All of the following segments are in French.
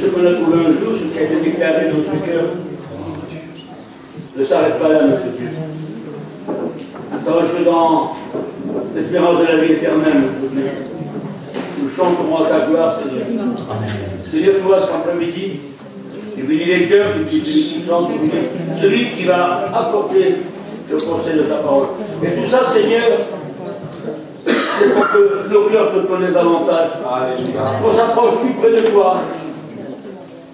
ce qu'on a trouvé un jour, ce qui a été déclaré dans notre cœur, ne s'arrête pas là, notre Dieu. Ça va jouer dans l'espérance de la vie éternelle, notre Dieu. Nous chanterons à ta gloire, Seigneur. Seigneur, nous voit cet après-midi, et bénis les cœurs, celui qui chante, celui qui va apporter le conseil de ta parole. Et tout ça, Seigneur, c'est pour que nos cœurs te connaissent davantage, qu'on s'approche plus près de toi,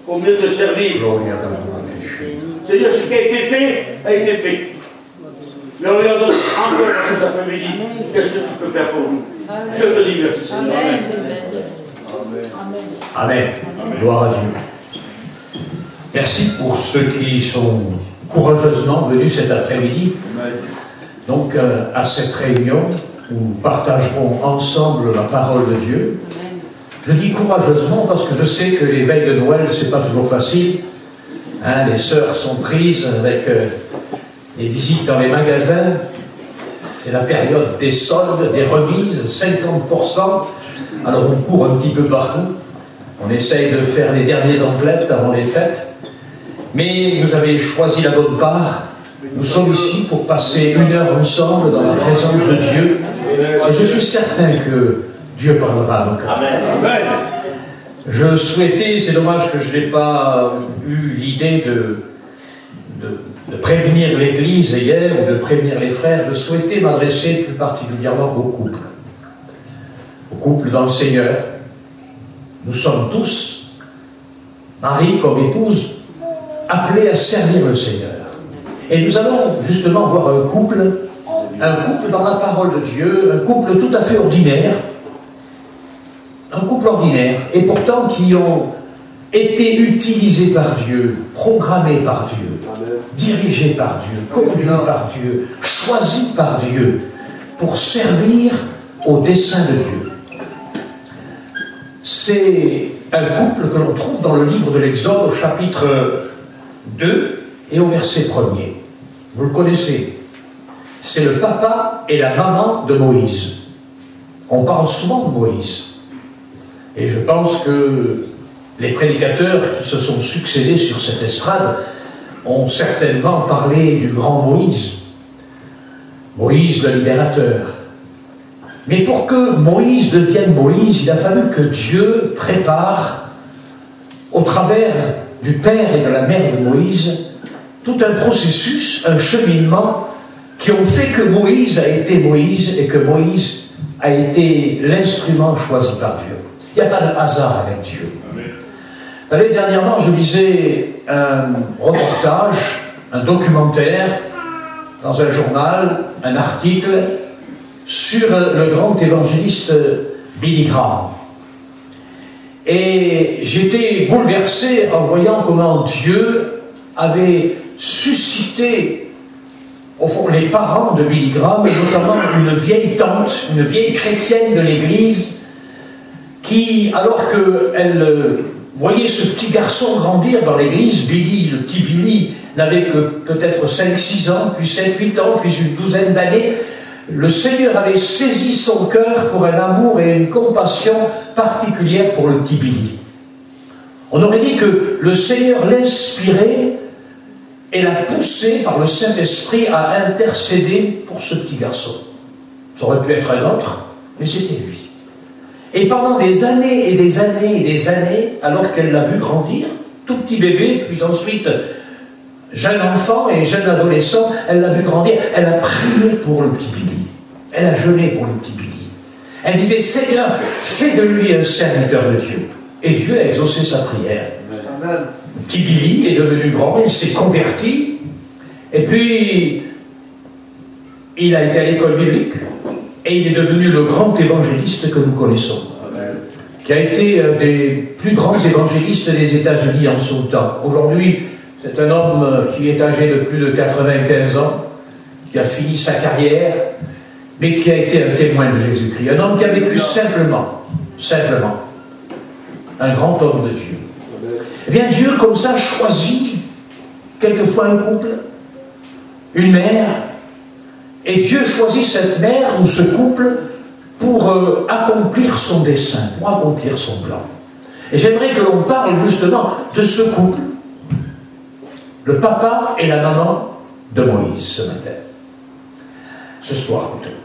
pour mieux te servir. Seigneur, ce qui a été fait, a été fait. Mais on lui en donne encore cet après-midi. Qu'est-ce que tu peux faire pour nous? Je te dis merci, Seigneur. Amen. Gloire à Dieu. Merci pour ceux qui sont courageusement venus cet après-midi. Donc, à cette réunion, où nous partagerons ensemble la parole de Dieu. Je dis courageusement parce que je sais que les veilles de Noël, c'est pas toujours facile. Hein, les sœurs sont prises avec les visites dans les magasins. C'est la période des soldes, des remises, 50%. Alors on court un petit peu partout. On essaye de faire les derniers emplettes avant les fêtes. Mais vous avez choisi la bonne part. Nous sommes ici pour passer une heure ensemble dans la présence de Dieu. Et je suis certain que Dieu parlera à nos cœurs. Amen. Je souhaitais, c'est dommage que je n'ai pas eu l'idée de prévenir l'Église hier ou de prévenir les frères. Je souhaitais m'adresser plus particulièrement aux couples. Aux couples dans le Seigneur. Nous sommes tous, mari comme épouse, appelés à servir le Seigneur. Et nous allons justement voir un couple dans la parole de Dieu, un couple tout à fait ordinaire, un couple ordinaire, et pourtant qui ont été utilisés par Dieu, programmés par Dieu, dirigés par Dieu, conduits par Dieu, choisis par Dieu, pour servir au dessein de Dieu. C'est un couple que l'on trouve dans le livre de l'Exode, au chapitre 2 et au verset 1er. Vous le connaissez. C'est le papa et la maman de Moïse. On parle souvent de Moïse. Et je pense que les prédicateurs qui se sont succédés sur cette estrade ont certainement parlé du grand Moïse. Moïse le libérateur. Mais pour que Moïse devienne Moïse, il a fallu que Dieu prépare, au travers du père et de la mère de Moïse, tout un processus, un cheminement qui ont fait que Moïse a été Moïse et que Moïse a été l'instrument choisi par Dieu. Il n'y a pas de hasard avec Dieu. Vous savez, dernièrement, je lisais un reportage, un documentaire, dans un journal, un article, sur le grand évangéliste Billy Graham. Et j'étais bouleversé en voyant comment Dieu avait suscité, au fond, les parents de Billy Graham, et notamment une vieille tante, une vieille chrétienne de l'église, qui, alors qu'elle voyait ce petit garçon grandir dans l'église, Billy, le petit Billy, n'avait que peut-être 5-6 ans, puis 7-8 ans, puis une douzaine d'années, le Seigneur avait saisi son cœur pour un amour et une compassion particulière pour le petit Billy. On aurait dit que le Seigneur l'inspirait et l'a poussé par le Saint-Esprit à intercéder pour ce petit garçon. Ça aurait pu être un autre, mais c'était lui. Et pendant des années et des années et des années, alors qu'elle l'a vu grandir, tout petit bébé, puis ensuite jeune enfant et jeune adolescent, elle l'a vu grandir, elle a prié pour le petit Billy. Elle a jeûné pour le petit Billy. Elle disait, Seigneur, fais de lui un serviteur de Dieu. Et Dieu a exaucé sa prière. Amen. Le petit Billy est devenu grand, il s'est converti, et puis il a été à l'école biblique, et il est devenu le grand évangéliste que nous connaissons. Amen. Qui a été un des plus grands évangélistes des États-Unis en son temps. Aujourd'hui, c'est un homme qui est âgé de plus de 95 ans, qui a fini sa carrière, mais qui a été un témoin de Jésus-Christ. Un homme qui a vécu simplement, un grand homme de Dieu. Eh bien, Dieu, comme ça, choisit quelquefois un couple, une mère, et Dieu choisit cette mère ou ce couple pour accomplir son dessein, pour accomplir son plan. Et j'aimerais que l'on parle justement de ce couple, le papa et la maman de Moïse ce matin, ce soir plutôt.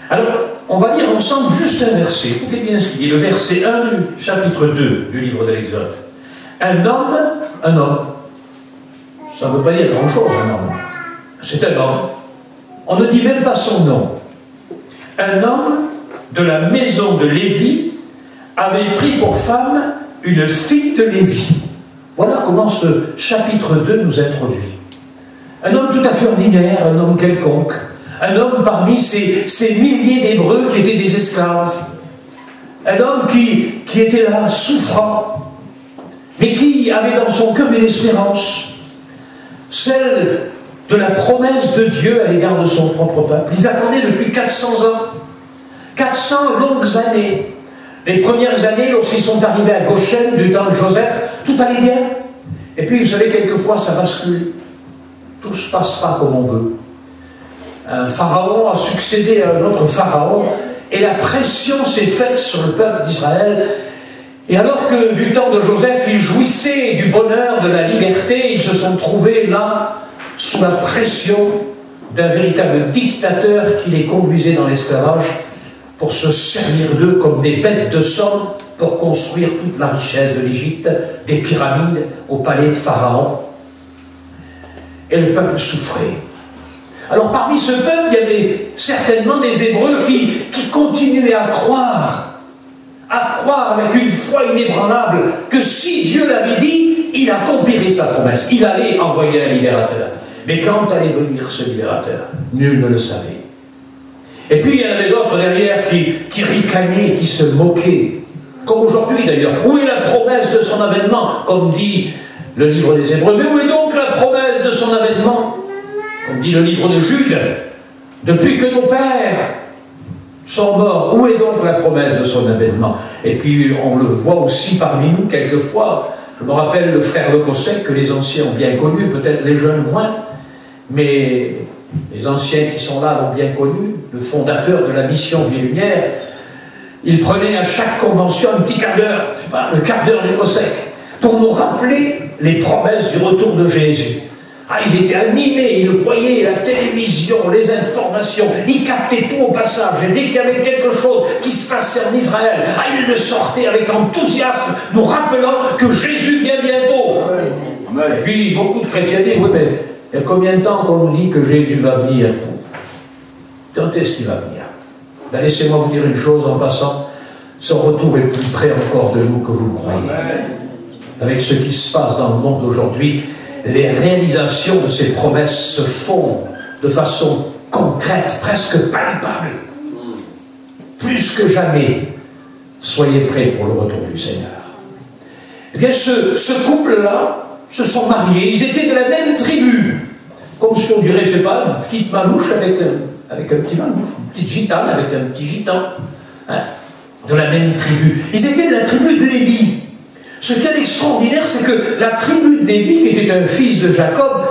Alors, on va lire ensemble juste un verset. Écoutez bien ce qu'il dit, le verset 1 du chapitre 2 du livre de l'Exode. Un homme, ça ne veut pas dire grand-chose, un homme. C'est un homme. On ne dit même pas son nom. Un homme de la maison de Lévi avait pris pour femme une fille de Lévi. Voilà comment ce chapitre 2 nous introduit. Un homme tout à fait ordinaire, un homme quelconque. Un homme parmi ces milliers d'Hébreux qui étaient des esclaves. Un homme qui était là, souffrant, mais qui avait dans son cœur une espérance, celle de la promesse de Dieu à l'égard de son propre peuple. Ils attendaient depuis 400 ans, 400 longues années. Les premières années, lorsqu'ils sont arrivés à Goshen, du temps de Joseph, tout allait bien. Et puis, vous savez, quelquefois, ça bascule. Tout ne se passe pas comme on veut. Un pharaon a succédé à un autre pharaon, et la pression s'est faite sur le peuple d'Israël. Et alors que du temps de Joseph, ils jouissaient du bonheur, de la liberté, ils se sont trouvés là, sous la pression d'un véritable dictateur qui les conduisait dans l'esclavage pour se servir d'eux comme des bêtes de somme pour construire toute la richesse de l'Égypte, des pyramides au palais de Pharaon. Et le peuple souffrait. Alors parmi ce peuple, il y avait certainement des Hébreux qui continuaient à croire avec une foi inébranlable que si Dieu l'avait dit, il accomplirait sa promesse. Il allait envoyer un libérateur. Mais quand allait venir ce libérateur? Nul ne le savait. Et puis il y en avait d'autres derrière qui ricanaient, qui se moquaient. Comme aujourd'hui d'ailleurs. Où est la promesse de son avènement? Comme dit le livre des Hébreux. Mais où est donc la promesse de son avènement? Comme dit le livre de Jude. Depuis que nos pères sont morts, où est donc la promesse de son avènement? Et puis on le voit aussi parmi nous quelquefois. Je me rappelle le frère Le Cossec, que les anciens ont bien connu, peut-être les jeunes moins, mais les anciens qui sont là l'ont bien connu, le fondateur de la mission Vie et Lumière. Il prenait à chaque convention un petit quart d'heure, je sais pas, le quart d'heure du Cossec, pour nous rappeler les promesses du retour de Jésus. Ah, il était animé, il voyait la télévision, les informations, il captait tout au passage. Et dès qu'il y avait quelque chose qui se passait en Israël, ah, il le sortait avec enthousiasme, nous rappelant que Jésus vient bientôt. Amen. Et puis, beaucoup de chrétiens disent, oui, mais il y a combien de temps qu'on nous dit que Jésus va venir? Quand est-ce qu'il va venir? Ben, laissez-moi vous dire une chose en passant, son retour est plus près encore de nous que vous le croyez. Amen. Avec ce qui se passe dans le monde aujourd'hui, les réalisations de ces promesses se font de façon concrète, presque palpable. Plus que jamais, soyez prêts pour le retour du Seigneur. Eh bien, ce couple-là se sont mariés, ils étaient de la même tribu. Comme si on dirait, je ne sais pas, une petite manouche avec un petit manouche, une petite gitane avec un petit gitan. Hein, de la même tribu. Ils étaient de la tribu de Lévi. Ce qui est extraordinaire, c'est que la tribu de Lévi, qui était un fils de Jacob,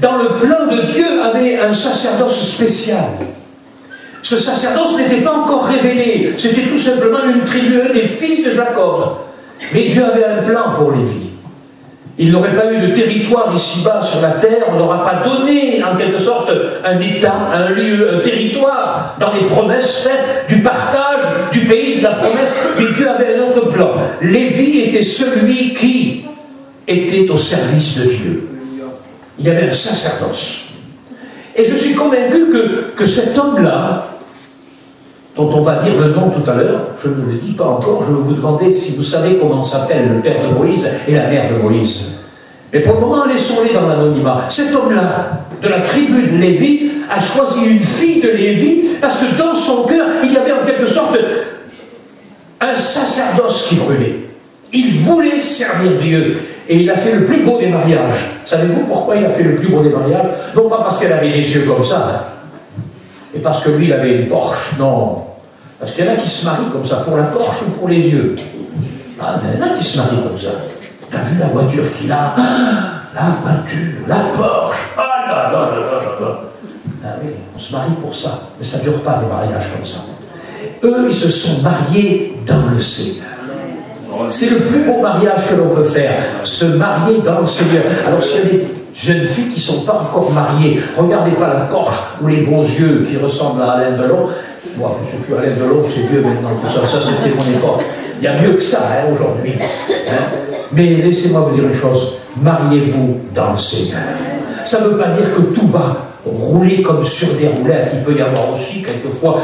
dans le plan de Dieu, avait un sacerdoce spécial. Ce sacerdoce n'était pas encore révélé. C'était tout simplement une tribu des fils de Jacob. Mais Dieu avait un plan pour Lévi. Il n'aurait pas eu de territoire ici-bas sur la terre, on n'aura pas donné en quelque sorte un état, un lieu, un territoire dans les promesses faites du partage du pays de la promesse, mais Dieu avait un autre plan. Lévi était celui qui était au service de Dieu. Il y avait un sacerdoce. Et je suis convaincu que cet homme-là, dont on va dire le nom tout à l'heure, je ne le dis pas encore, je vais vous demander si vous savez comment s'appelle le père de Moïse et la mère de Moïse. Mais pour le moment, laissons-les dans l'anonymat. Cet homme-là, de la tribu de Lévi, a choisi une fille de Lévi, parce que dans son cœur, il y avait en quelque sorte un sacerdoce qui brûlait. Il voulait servir Dieu. Et il a fait le plus beau des mariages. Savez-vous pourquoi il a fait le plus beau des mariages? Non pas parce qu'elle avait des yeux comme ça, hein. Et parce que lui, il avait une Porsche, non. Parce qu'il y en a qui se marient comme ça, pour la Porsche ou pour les yeux. Ah, il y en a qui se marient comme ça. T'as vu la voiture qu'il a? La voiture, la Porsche. Ah là là là là là. Ah oui, on se marie pour ça. Mais ça ne dure pas, les mariages comme ça. Eux, ils se sont mariés dans le Seigneur. C'est le plus beau mariage que l'on peut faire, se marier dans le Seigneur. Alors s'il y a des jeunes filles qui ne sont pas encore mariées, regardez pas la Porsche ou les beaux yeux qui ressemblent à Alain Delon. Moi, je ne sais plus, Alain Delon, c'est vieux maintenant, ça c'était mon époque. Il y a mieux que ça aujourd'hui. Hein. Mais laissez-moi vous dire une chose, mariez-vous dans le Seigneur. Ça ne veut pas dire que tout va rouler comme sur des roulettes. Il peut y avoir aussi quelquefois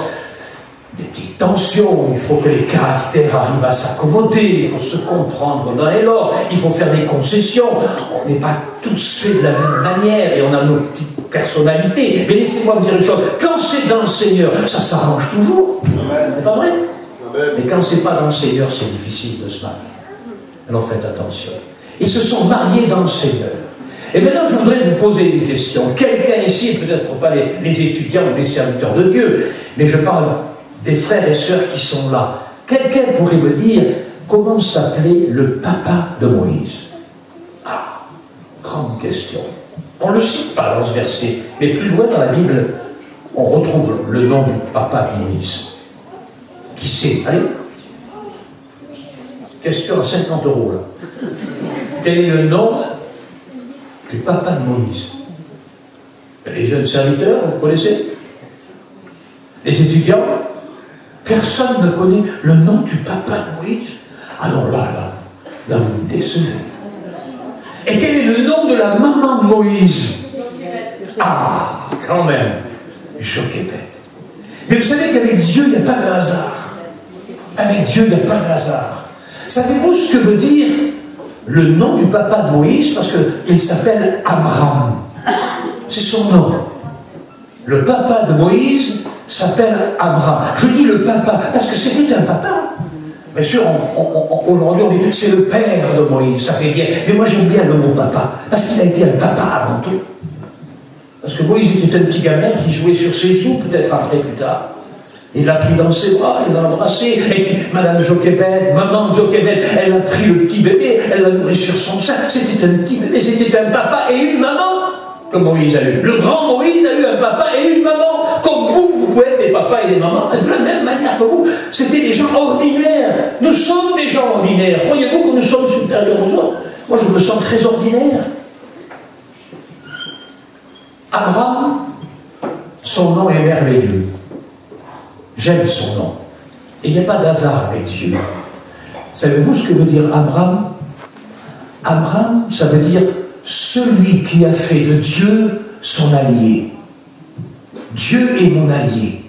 des petites tensions, il faut que les caractères arrivent à s'accommoder, il faut se comprendre l'un et l'autre, il faut faire des concessions. On n'est pas tous faits de la même manière et on a nos petites personnalités. Mais laissez-moi vous dire une chose, quand c'est dans le Seigneur, ça s'arrange toujours. C'est pas vrai? Mais quand c'est pas dans le Seigneur, c'est difficile de se marier. Alors faites attention. Ils se sont mariés dans le Seigneur. Et maintenant, je voudrais vous poser une question. Quelqu'un ici, peut-être pas les étudiants ou les serviteurs de Dieu, mais je parle des frères et sœurs qui sont là. Quelqu'un pourrait me dire comment s'appelait le papa de Moïse? Ah, grande question. On ne le cite pas dans ce verset, mais plus loin dans la Bible, on retrouve le nom du papa de Moïse. Qui sait? Allez. Question à 50 € là. Quel est le nom du papa de Moïse? Les jeunes serviteurs, vous connaissez? Les étudiants? Personne ne connaît le nom du papa de Moïse. Alors là, vous me décevez. Et quel est le nom de la maman de Moïse? Ah, quand même, Jochébed. Mais vous savez qu'avec Dieu, il n'y a pas de hasard. Avec Dieu, il n'y a pas de hasard. Savez-vous ce que veut dire le nom du papa de Moïse? Parce qu'il s'appelle Abraham. C'est son nom. Le papa de Moïse s'appelle Abraham. Je dis le papa, parce que c'était un papa. Bien sûr, aujourd'hui, on dit c'est le père de Moïse, ça fait bien. Mais moi, j'aime bien le mot papa, parce qu'il a été un papa avant tout. Parce que Moïse était un petit gamin qui jouait sur ses joues, peut-être après, plus tard. Il l'a pris dans ses bras, il l'a embrassé. Et puis, Madame Jochébed, maman Jochébed, elle a pris le petit bébé, elle l'a nourri sur son sein. C'était un petit bébé, c'était un papa et une maman que Moïse a eu. Le grand Moïse a eu un papa et une maman. Comme vous pouvez être des papas et des mamans, de la même manière que vous. C'était des gens ordinaires. Nous sommes des gens ordinaires. Croyez-vous que nous sommes supérieurs aux autres? Moi, je me sens très ordinaire. Abraham, son nom est merveilleux. J'aime son nom. Et il n'y a pas d'hasard avec Dieu. Savez-vous ce que veut dire Abraham? Abraham, ça veut dire celui qui a fait de Dieu son allié. Dieu est mon allié.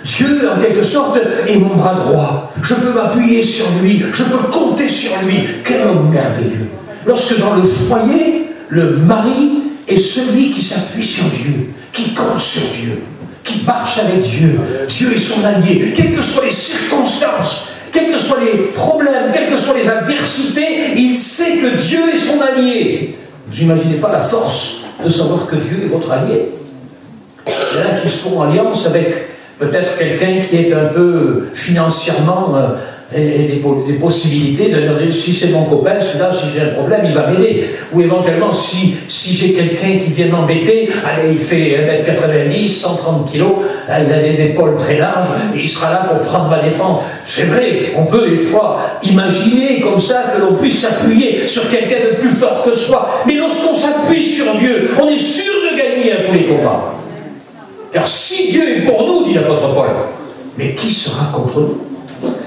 Dieu, en quelque sorte, est mon bras droit. Je peux m'appuyer sur lui, je peux compter sur lui. Quel homme merveilleux. Lorsque dans le foyer, le mari est celui qui s'appuie sur Dieu, qui compte sur Dieu, qui marche avec Dieu. Dieu est son allié. Quelles que soient les circonstances, quels que soient les problèmes, quelles que soient les adversités, il sait que Dieu est son allié. Vous n'imaginez pas la force de savoir que Dieu est votre allié. Il y en a qui font alliance avec peut-être quelqu'un qui est un peu financièrement et des possibilités de dire si c'est mon copain, celui-là, si j'ai un problème, il va m'aider. Ou éventuellement, si j'ai quelqu'un qui vient m'embêter, allez, il fait 1m90, 130 kg, il a des épaules très larges, et il sera là pour prendre ma défense. C'est vrai, on peut des fois imaginer comme ça que l'on puisse s'appuyer sur quelqu'un de plus fort que soi. Mais lorsqu'on s'appuie sur Dieu, on est sûr de gagner à tous les combats. Car si Dieu est pour nous, dit l'apôtre Paul, mais qui sera contre nous?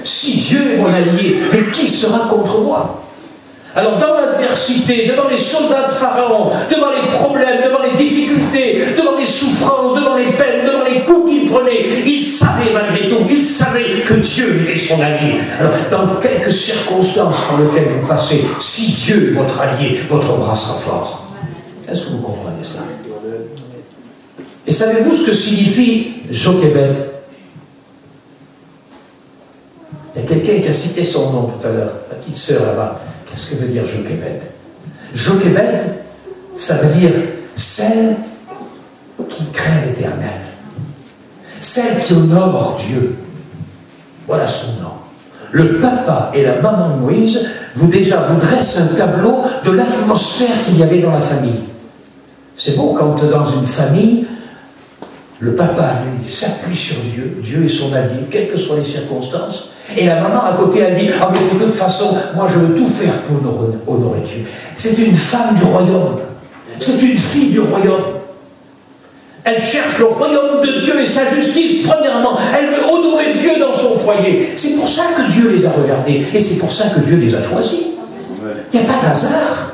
Si Dieu est mon allié, mais qui sera contre moi? Alors dans l'adversité, devant les soldats de Pharaon, devant les problèmes, devant les difficultés, devant les souffrances, devant les peines, devant les coups qu'il prenait, il savait malgré tout, il savait que Dieu était son allié. Alors dans quelques circonstances dans lesquelles vous passez, si Dieu est votre allié, votre bras sera fort. Est-ce que vous comprenez cela? Et savez-vous ce que signifie Jochébed? Il y a quelqu'un qui a cité son nom tout à l'heure, la petite sœur là-bas. Qu'est-ce que veut dire Jochébed? Jochébed, ça veut dire celle qui craint l'Éternel, celle qui honore Dieu. Voilà son nom. Le papa et la maman de Moïse vous dressent un tableau de l'atmosphère qu'il y avait dans la famille. C'est bon quand dans une famille, Le papa, lui, s'appuie sur Dieu. Dieu est son allié, quelles que soient les circonstances. Et la maman, à côté, elle dit, ah, mais de toute façon, moi, je veux tout faire pour honorer Dieu. C'est une femme du royaume. C'est une fille du royaume. Elle cherche le royaume de Dieu et sa justice, premièrement. Elle veut honorer Dieu dans son foyer. C'est pour ça que Dieu les a regardés. Et c'est pour ça que Dieu les a choisis. Il n'y a pas d'hasard.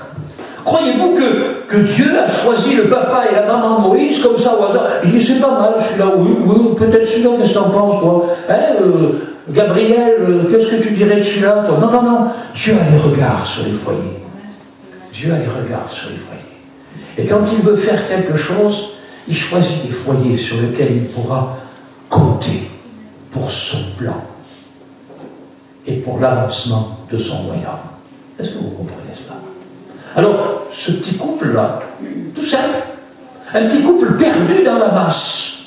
Croyez-vous que Dieu a choisi le papa et la maman de Moïse comme ça au hasard? Il dit, c'est pas mal celui-là, oui, peut-être celui-là, qu'est-ce que t'en penses, toi, hein, Gabriel, qu'est-ce que tu dirais de celui-là, toi? Non, non, non, Dieu a les regards sur les foyers. Dieu a les regards sur les foyers. Et quand il veut faire quelque chose, il choisit des foyers sur lesquels il pourra compter pour son plan et pour l'avancement de son royaume. Est-ce que vous comprenez cela? Alors, ce petit couple-là, tout simple, un petit couple perdu dans la masse.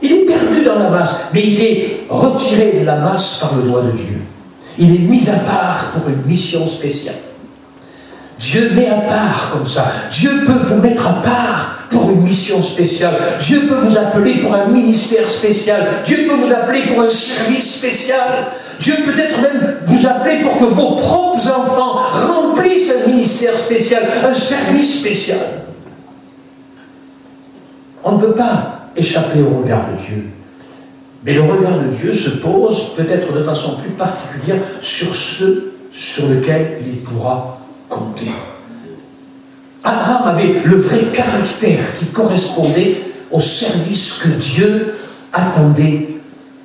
Il est perdu dans la masse, mais il est retiré de la masse par le doigt de Dieu. Il est mis à part pour une mission spéciale. Dieu met à part comme ça. Dieu peut vous mettre à part pour une mission spéciale. Dieu peut vous appeler pour un ministère spécial. Dieu peut vous appeler pour un service spécial. Dieu peut être même vous appeler pour que vos propres enfants remplissent un ministère spécial, un service spécial. On ne peut pas échapper au regard de Dieu. Mais le regard de Dieu se pose peut-être de façon plus particulière sur ceux sur lesquels il pourra compter. Abraham avait le vrai caractère qui correspondait au service que Dieu attendait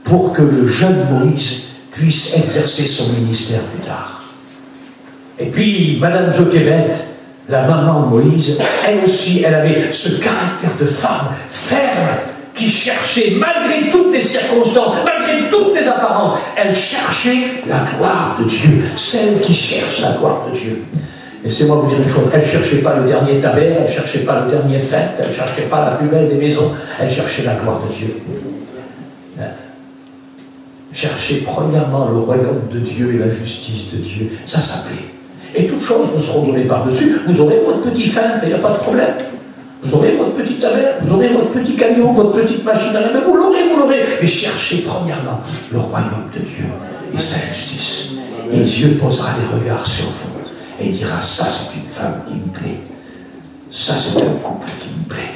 pour que le jeune Moïse puisse exercer son ministère plus tard. Et puis, Madame Joquebed, la maman de Moïse, elle aussi, elle avait ce caractère de femme ferme qui cherchait, malgré toutes les circonstances, malgré toutes les apparences, elle cherchait la gloire de Dieu, celle qui cherche la gloire de Dieu. Laissez-moi vous dire une chose, elle ne cherchait pas le dernier tabac, elle ne cherchait pas le dernier fête, elle ne cherchait pas la plus belle des maisons, elle cherchait la gloire de Dieu. Cherchez premièrement le royaume de Dieu et la justice de Dieu. Ça s'appelait. Et toutes choses vous seront données par-dessus. Vous aurez votre petit feinte, il n'y a pas de problème. Vous aurez votre petit tabac, vous aurez votre petit camion, votre petite machine à laver, vous l'aurez. Mais cherchez premièrement le royaume de Dieu et sa justice. Et Dieu posera des regards sur vous et il dira, ça c'est une femme qui me plaît. Ça c'est un couple qui me plaît.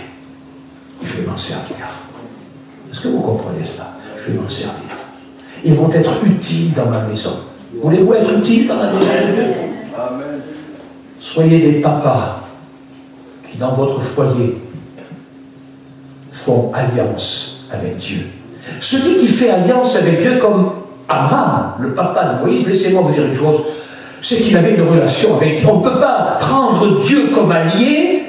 Et je vais m'en servir. Est-ce que vous comprenez cela? Je vais m'en servir. Ils vont être utiles dans ma maison. Voulez-vous être utiles dans la maison de Dieu? Amen. Soyez des papas qui, dans votre foyer, font alliance avec Dieu. Celui qui fait alliance avec Dieu, comme Abraham, le papa de Moïse, laissez-moi vous dire une chose, c'est qu'il avait une relation avec Dieu. On ne peut pas prendre Dieu comme allié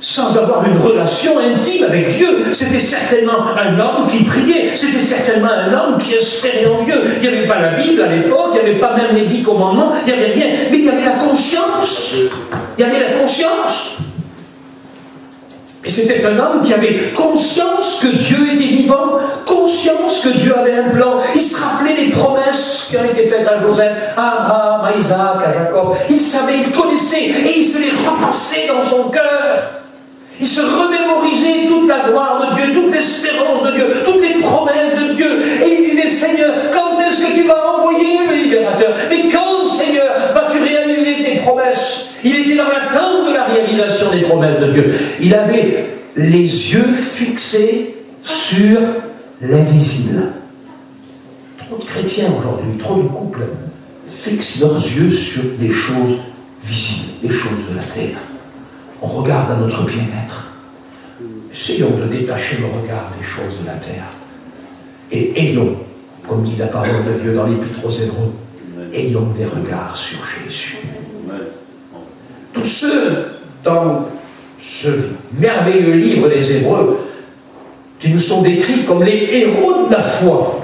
sans avoir une relation intime avec Dieu. C'était certainement un homme qui priait, c'était certainement un homme qui espérait en Dieu. Il n'y avait pas la Bible à l'époque, il n'y avait pas même les 10 commandements, il n'y avait rien, mais il y avait la conscience. Il y avait la conscience. Et c'était un homme qui avait conscience que Dieu était vivant, conscience que Dieu avait un plan. Il se rappelait des promesses qui ont été faites à Joseph, à Abraham, à Isaac, à Jacob. Il savait, il connaissait, et il se les repassait dans son cœur. Il se remémorisait toute la gloire de Dieu, toute l'espérance de Dieu, toutes les promesses de Dieu. Et il disait, Seigneur, quand est-ce que tu vas envoyer le libérateur? Mais quand, Seigneur, vas-tu réaliser tes promesses? Il était dans l'attente de la réalisation des promesses de Dieu. Il avait les yeux fixés sur l'invisible. Trop de chrétiens aujourd'hui, trop de couples fixent leurs yeux sur des choses visibles, des choses de la terre. On regarde à notre bien-être. Essayons de détacher le regard des choses de la terre. Et ayons, comme dit la parole de Dieu dans l'Épître aux Hébreux, ayons des regards sur Jésus. Tous ceux dans ce merveilleux livre des Hébreux qui nous sont décrits comme les héros de la foi.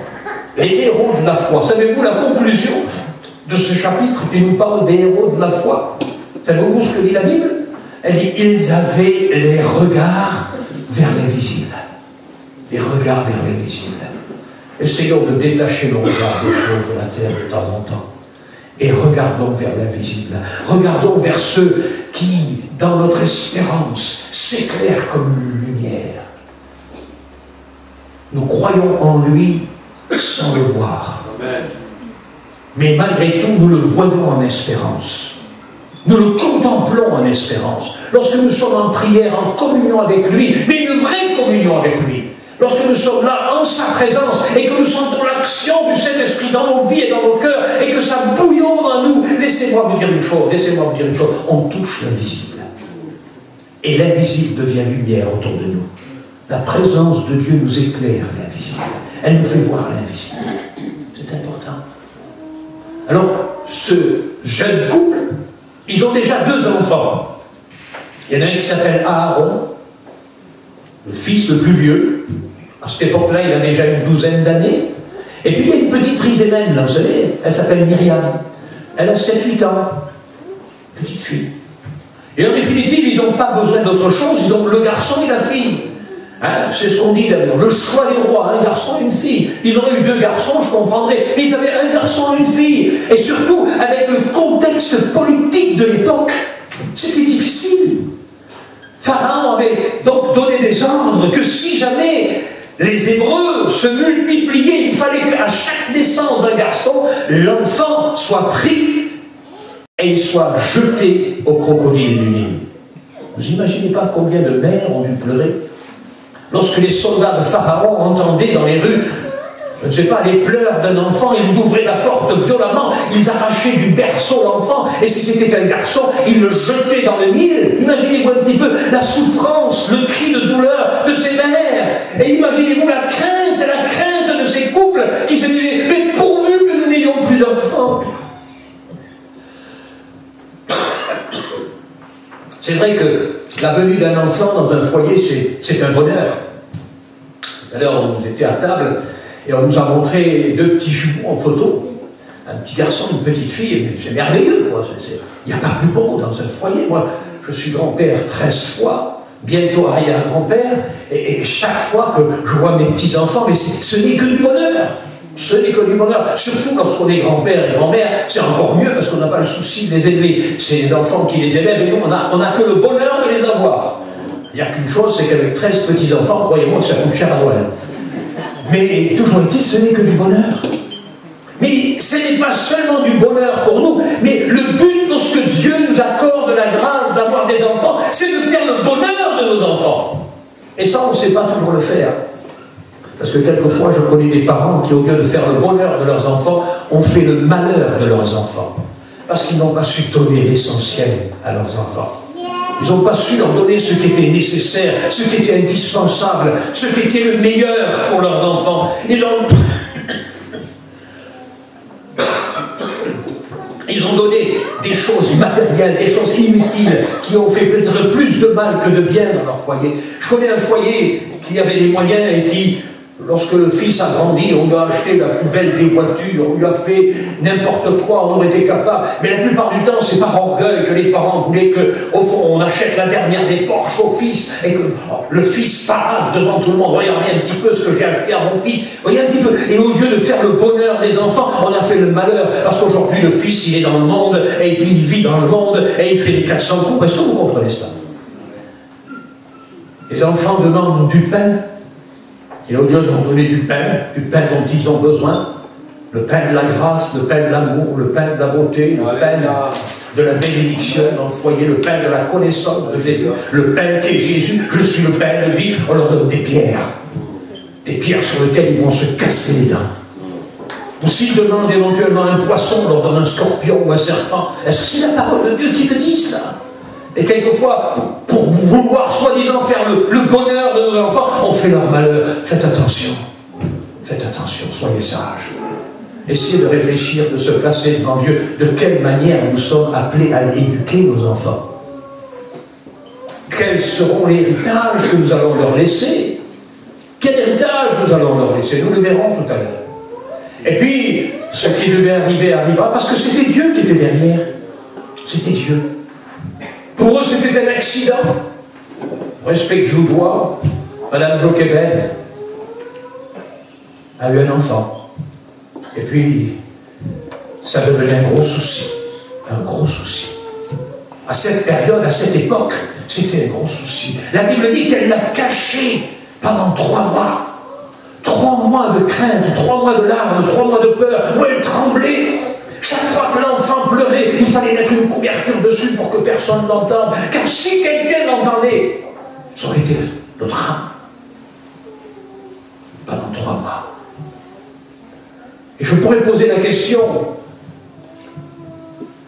Les héros de la foi. Savez-vous la conclusion de ce chapitre qui nous parle des héros de la foi? Savez-vous ce que dit la Bible? Elle dit, ils avaient les regards vers l'invisible. Les regards vers l'invisible. Essayons de détacher le regard des choses de la terre de temps en temps. Et regardons vers l'invisible. Regardons vers ceux qui, dans notre espérance, s'éclairent comme une lumière. nous croyons en lui sans le voir. Amen. Mais malgré tout, nous le voyons en espérance. Nous le contemplons en espérance. Lorsque nous sommes en prière, en communion avec lui, mais une vraie communion avec lui. Lorsque nous sommes là en sa présence et que nous sentons l'action du Saint-Esprit dans nos vies et dans nos cœurs et que ça bouillonne en nous, laissez-moi vous dire une chose, on touche l'invisible. Et l'invisible devient lumière autour de nous. La présence de Dieu nous éclaire l'invisible. Elle nous fait voir l'invisible. C'est important. Alors, ce jeune couple, ils ont déjà 2 enfants. Il y en a un qui s'appelle Aaron, le fils le plus vieux. À cette époque-là, il a déjà une 12aine d'années. Et puis, il y a une petite Rizémène, là, vous savez, elle s'appelle Myriam. Elle a 7-8 ans. Petite fille. Et en définitive, ils n'ont pas besoin d'autre chose. Ils ont le garçon et la fille. Hein, c'est ce qu'on dit d'ailleurs. Le choix des rois, un garçon et une fille. Ils auraient eu 2 garçons, je comprendrais. Mais ils avaient un garçon et une fille. Et surtout, avec le contexte politique de l'époque, c'était difficile. Pharaon avait donc donné des ordres que si jamais les Hébreux se multipliaient, il fallait qu'à chaque naissance d'un garçon, l'enfant soit pris et il soit jeté au crocodile du Nil. Vous imaginez pas combien de mères ont dû pleurer lorsque les soldats de Pharaon entendaient dans les rues, je ne sais pas, les pleurs d'un enfant, ils ouvraient la porte violemment, ils arrachaient du berceau l'enfant, et si c'était un garçon, ils le jetaient dans le Nil. Imaginez-vous un petit peu la souffrance, le cri de douleur de ces mères, et imaginez-vous la crainte de ces couples qui se disaient, mais pourvu que nous n'ayons plus d'enfants. C'est vrai que la venue d'un enfant dans un foyer, c'est un bonheur. Tout à l'heure, on était à table, et on nous a montré 2 petits jumeaux en photo. Un petit garçon, une petite fille, c'est merveilleux. Il n'y a pas plus beau dans un foyer. Moi, je suis grand-père 13 fois, bientôt arrière-grand-père, et chaque fois que je vois mes petits-enfants, mais ce n'est que du bonheur. Ce n'est que du bonheur. Surtout lorsqu'on est grand-père et grand-mère, c'est encore mieux parce qu'on n'a pas le souci de les élever. C'est les enfants qui les élèvent et nous, on n'a que le bonheur de les avoir. Il n'y a qu'une chose, c'est qu'avec 13 petits-enfants, croyez-moi que ça coûte cher à Noël. Mais toujours est-il, ce n'est que du bonheur. Mais ce n'est pas seulement du bonheur pour nous, mais le but, lorsque Dieu nous accorde la grâce d'avoir des enfants, c'est de faire le bonheur de nos enfants. Et ça, on ne sait pas toujours le faire. Parce que quelquefois, je connais des parents qui, au lieu de faire le bonheur de leurs enfants, ont fait le malheur de leurs enfants. Parce qu'ils n'ont pas su donner l'essentiel à leurs enfants. Ils n'ont pas su leur donner ce qui était nécessaire, ce qui était indispensable, ce qui était le meilleur pour leurs enfants. Ils ont donné des choses matérielles, des choses inutiles, qui ont fait peut-être plus de mal que de bien dans leur foyer. Je connais un foyer qui avait les moyens et qui, lorsque le fils a grandi, on lui a acheté la plus belle des voitures, on lui a fait n'importe quoi, on aurait été capable. Mais la plupart du temps, c'est par orgueil que les parents voulaient qu'au fond, on achète la dernière des Porsche au fils et que le fils parade devant tout le monde. Regardez un petit peu ce que j'ai acheté à mon fils. Voyez un petit peu. Et au lieu de faire le bonheur des enfants, on a fait le malheur. Parce qu'aujourd'hui, le fils, il est dans le monde et puis il vit dans le monde et il fait les 400 coups. Est-ce que vous comprenez cela? Les enfants demandent du pain. Et au lieu de leur donner du pain dont ils ont besoin, le pain de la grâce, le pain de l'amour, le pain de la beauté, le pain de la bénédiction dans le foyer, le pain de la connaissance de Jésus, le pain qui est Jésus, je suis le pain de vie, on leur donne des pierres sur lesquelles ils vont se casser les dents. Ou s'ils demandent éventuellement un poisson, on leur donne un scorpion ou un serpent. Est-ce que c'est la parole de Dieu qui le dit, ça? Et quelquefois, pour vouloir soi-disant faire le bonheur de nos enfants, on fait leur malheur. Faites attention, soyez sages. Essayez de réfléchir, de se placer devant Dieu, de quelle manière nous sommes appelés à éduquer nos enfants. Quels seront les héritages que nous allons leur laisser? Quel héritage nous allons leur laisser? Nous le verrons tout à l'heure. Et puis, ce qui devait arriver arrivera, parce que c'était Dieu qui était derrière. C'était Dieu. Pour eux, c'était un accident. Respect que je vous dois, Madame Joquebed a eu un enfant. Et puis, ça devenait un gros souci. Un gros souci. À cette période, à cette époque, c'était un gros souci. La Bible dit qu'elle l'a caché pendant 3 mois. 3 mois de crainte, 3 mois de larmes, 3 mois de peur, où elle tremblait. Chaque fois que l'enfant pleurait, il fallait mettre une couverture dessus pour que personne ne l'entende. Car si quelqu'un l'entendait, ça aurait été le drame. Pendant 3 mois. Et je pourrais poser la question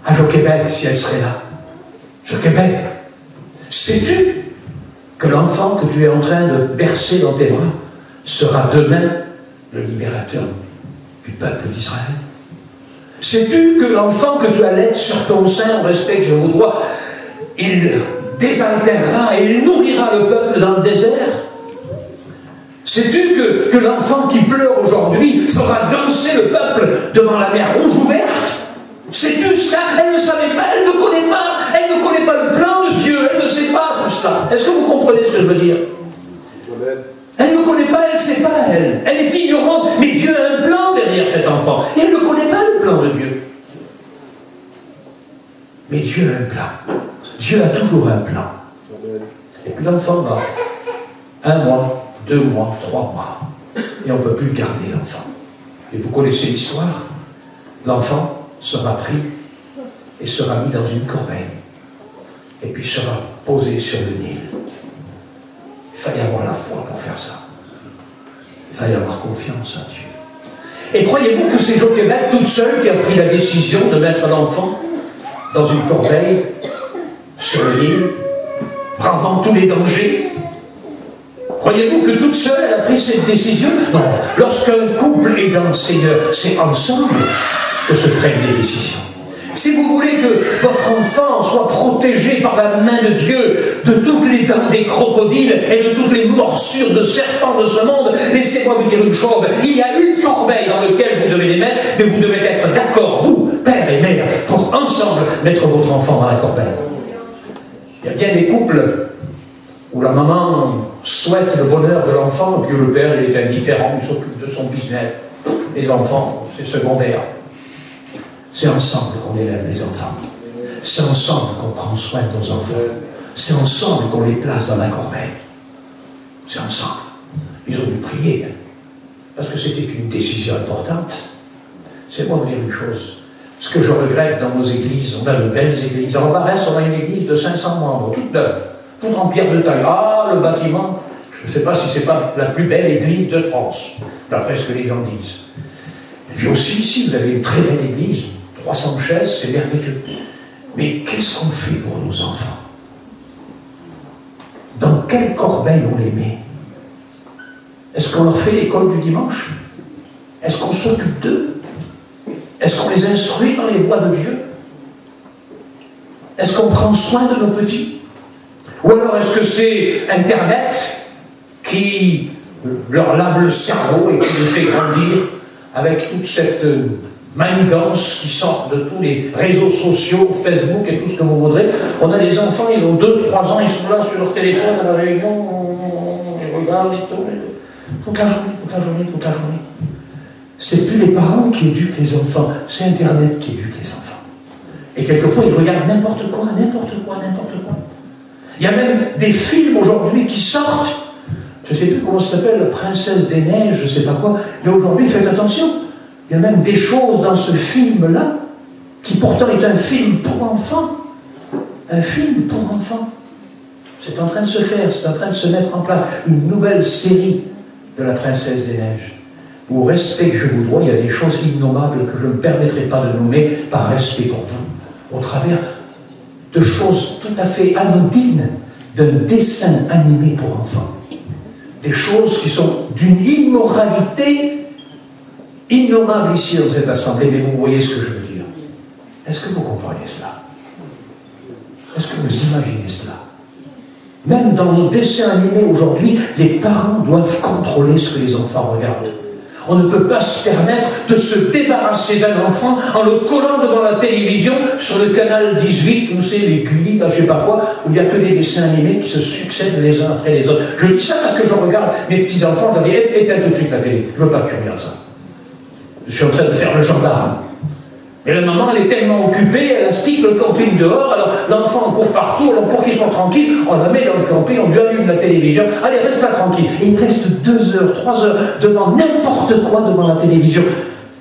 à Jochebed si elle serait là. Jochebed, sais-tu que l'enfant que tu es en train de bercer dans tes bras sera demain le libérateur du peuple d'Israël? Sais-tu que l'enfant que tu allaites sur ton sein, au respect que je vous dois, il désaltérera et il nourrira le peuple dans le désert? Sais-tu que l'enfant qui pleure aujourd'hui fera danser le peuple devant la mer rouge ouverte? Sais-tu cela? Elle ne savait pas, elle ne connaît pas le plan de Dieu, elle ne sait pas tout cela. Est-ce que vous comprenez ce que je veux dire? Elle ne connaît pas, elle ne sait pas, elle est ignorante, mais Dieu a un plan derrière cet enfant. Et elle ne connaît pas le plan de Dieu. Mais Dieu a un plan. Dieu a toujours un plan. Et puis l'enfant va 1 mois, 2 mois, 3 mois. Et on ne peut plus garder l'enfant. Et vous connaissez l'histoire. L'enfant sera pris et sera mis dans une corbeille. Et puis sera posé sur le Nil. Il fallait avoir la foi pour faire ça. Il fallait avoir confiance en Dieu. Et croyez-vous que c'est Jochebed toute seule qui a pris la décision de mettre l'enfant dans une corbeille sur le Nil, bravant tous les dangers? Croyez-vous que toute seule elle a pris cette décision? Non. Lorsqu'un couple est dans le Seigneur, c'est ensemble que se prennent les décisions. Si vous voulez que votre enfant soit protégé par la main de Dieu de toutes les dents des crocodiles et de toutes les morsures de serpents de ce monde, laissez-moi vous dire une chose, il y a une corbeille dans laquelle vous devez les mettre, mais vous devez être d'accord, vous, père et mère, pour ensemble mettre votre enfant dans la corbeille. Il y a bien des couples où la maman souhaite le bonheur de l'enfant, et puis le père il est indifférent, il s'occupe de son business. Les enfants, c'est secondaire. C'est ensemble qu'on élève les enfants. C'est ensemble qu'on prend soin de nos enfants. C'est ensemble qu'on les place dans la corbeille. C'est ensemble. Ils ont dû prier, parce que c'était une décision importante. C'est moi vous dire une chose. Ce que je regrette dans nos églises, on a de belles églises. À Ambarès, on a une église de 500 membres, toute neuve, toute en pierre de taille. Ah, le bâtiment, je ne sais pas si ce n'est pas la plus belle église de France, d'après ce que les gens disent. Et puis aussi, ici, vous avez une très belle église, 300 chaises, c'est merveilleux. Mais qu'est-ce qu'on fait pour nos enfants? Dans quelle corbeille on les met? Est-ce qu'on leur fait l'école du dimanche? Est-ce qu'on s'occupe d'eux? Est-ce qu'on les instruit dans les voies de Dieu? Est-ce qu'on prend soin de nos petits? Ou alors est-ce que c'est Internet qui leur lave le cerveau et qui les fait grandir avec toute cette manigance qui sort de tous les réseaux sociaux, Facebook et tout ce que vous voudrez? On a des enfants, ils ont 2-3 ans, ils sont là sur leur téléphone à la réunion, ils regardent et tout, toute la journée. C'est plus les parents qui éduquent les enfants, c'est Internet qui éduque les enfants. Et quelquefois, ils regardent n'importe quoi. Il y a même des films aujourd'hui qui sortent, je ne sais plus comment ça s'appelle, la Princesse des Neiges, je ne sais pas quoi, mais aujourd'hui, faites attention, il y a même des choses dans ce film-là, qui pourtant est un film pour enfants. Un film pour enfants. C'est en train de se faire, c'est en train de se mettre en place une nouvelle série de la Princesse des Neiges. Au respect que je vous dois, il y a des choses innommables que je ne me permettrai pas de nommer par respect pour vous, au travers de choses tout à fait anodines, d'un dessin animé pour enfants. Des choses qui sont d'une immoralité innommable ici dans cette assemblée, mais vous voyez ce que je veux dire. Est-ce que vous comprenez cela? Est-ce que vous imaginez cela? Même dans nos dessins animés aujourd'hui, les parents doivent contrôler ce que les enfants regardent. On ne peut pas se permettre de se débarrasser d'un enfant en le collant devant la télévision sur le canal 18, vous savez, les Gulli, là, je ne sais pas quoi, où il n'y a que des dessins animés qui se succèdent les uns après les autres. Je dis ça parce que je regarde mes petits-enfants, je dis, éteins tout de suite la télé, je ne veux pas que tu regardes ça. Je suis en train de faire le gendarme. Et la maman, elle est tellement occupée, elle astique le camping dehors, alors l'enfant court partout, alors pour qu'il soit tranquille, on la met dans le camping, on lui allume la télévision, allez, reste là tranquille. Et il reste 2 heures, 3 heures devant n'importe quoi devant la télévision.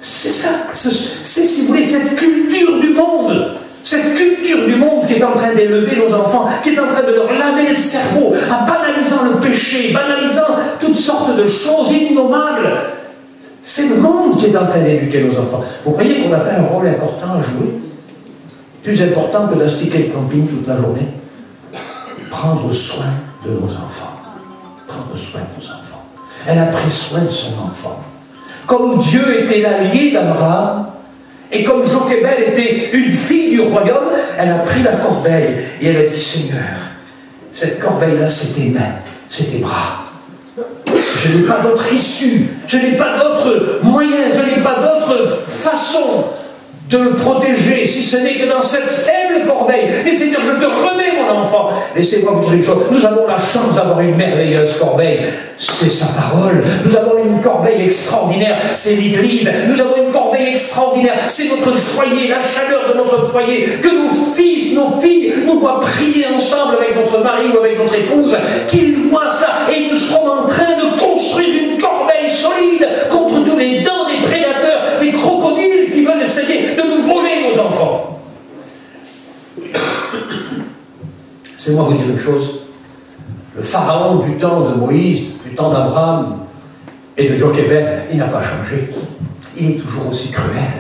C'est ça, c'est, si vous voulez, cette culture du monde. Cette culture du monde qui est en train d'élever nos enfants, qui est en train de leur laver le cerveau, en banalisant le péché, banalisant toutes sortes de choses innommables. C'est le monde qui est en train d'éduquer nos enfants. Vous croyez qu'on n'a pas un rôle important à jouer? Plus important que d'astiquer le camping toute la journée? Prendre soin de nos enfants. Prendre soin de nos enfants. Elle a pris soin de son enfant. Comme Dieu était l'allié d'Abraham, et comme Jochébed était une fille du royaume, elle a pris la corbeille et elle a dit, Seigneur, cette corbeille-là, c'est tes mains, c'est tes bras. Je n'ai pas d'autre issue, je n'ai pas d'autre moyen, je n'ai pas d'autre façon de le protéger, si ce n'est que dans cette faible corbeille. Et Seigneur, je te remets mon enfant. Laissez-moi vous dire une chose, nous avons la chance d'avoir une merveilleuse corbeille, c'est sa parole. Nous avons une corbeille extraordinaire, c'est l'Église. Nous avons une corbeille extraordinaire, c'est notre foyer, la chaleur de notre foyer, que nos fils, nos filles nous voient prier ensemble avec notre mari ou avec notre épouse, qu'ils voient ça, et nous serons en train de construire une corbeille solide contre tous les dents des prédateurs, des crocodiles qui veulent essayer de nous voler nos enfants. Laissez-moi vous dire une chose. Le pharaon du temps de Moïse, du temps d'Abraham et de Jochébed, il n'a pas changé. Il est toujours aussi cruel.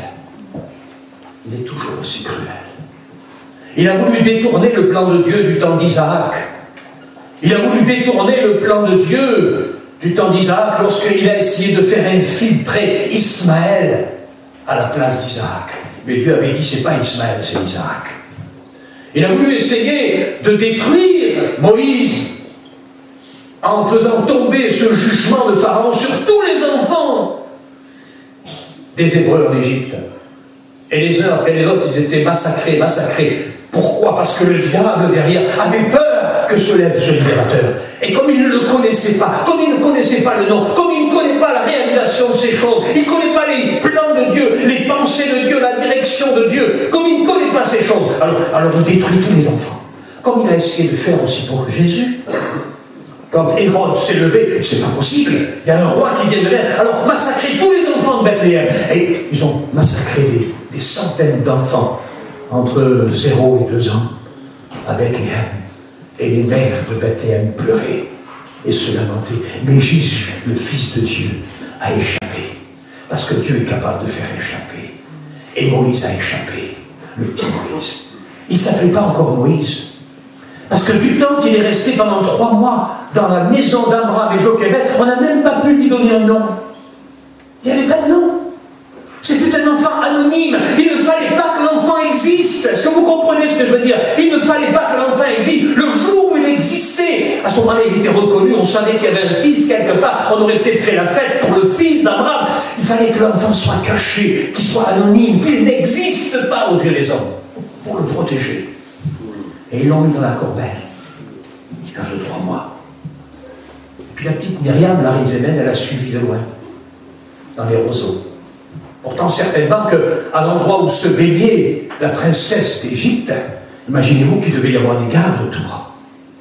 Il est toujours aussi cruel. Il a voulu détourner le plan de Dieu du temps d'Isaac. Il a voulu détourner le plan de Dieu du temps d'Isaac lorsqu'il a essayé de faire infiltrer Ismaël à la place d'Isaac. Mais Dieu avait dit, c'est pas Ismaël, c'est Isaac. Il a voulu essayer de détruire Moïse en faisant tomber ce jugement de Pharaon sur tous les enfants des Hébreux en Égypte. Et les uns après les autres, ils étaient massacrés, massacrés. Pourquoi? Parce que le diable derrière avait peur que se lève ce libérateur. Et comme il ne le connaissait pas, comme il ne connaissait pas le nom, comme il ne connaît pas la réalisation de ces choses, il ne connaît pas les plans de Dieu, les pensées de Dieu, la direction de Dieu, comme il ne connaît pas ces choses, alors il détruit tous les enfants. Comme il a essayé de faire aussi pour Jésus. Quand Hérode s'est levé, c'est pas possible, il y a un roi qui vient de l'air, alors massacrer tous les enfants de Bethléem. Et ils ont massacré des centaines d'enfants entre 0 et 2 ans à Bethléem. Et les mères de Bethléem pleuraient et se lamentaient. Mais Jésus, le Fils de Dieu, a échappé. Parce que Dieu est capable de faire échapper. Et Moïse a échappé. Le petit Moïse. Il ne s'appelait pas encore Moïse. Parce que du temps qu'il est resté pendant 3 mois dans la maison d'Abraham et Jochébed, on n'a même pas pu lui donner un nom. Il n'y avait pas de nom. C'était un enfant anonyme. Il ne fallait pas que l'enfant existe. Est-ce que vous comprenez ce que je veux dire? Il ne fallait pas que l'enfant existe. Le jour où il existait, à ce moment-là, il était reconnu. On savait qu'il y avait un fils quelque part. On aurait peut-être fait la fête pour le fils d'Abraham. Il fallait que l'enfant soit caché, qu'il soit anonyme, qu'il n'existe pas aux yeux des hommes, pour le protéger. Et ils l'ont mis dans la corbeille. Il a 3 mois. Et puis la petite Myriam, la Rizémène, elle a suivi de loin, dans les roseaux. Pourtant, certainement qu'à l'endroit où se baignait la princesse d'Égypte, imaginez-vous qu'il devait y avoir des gardes autour.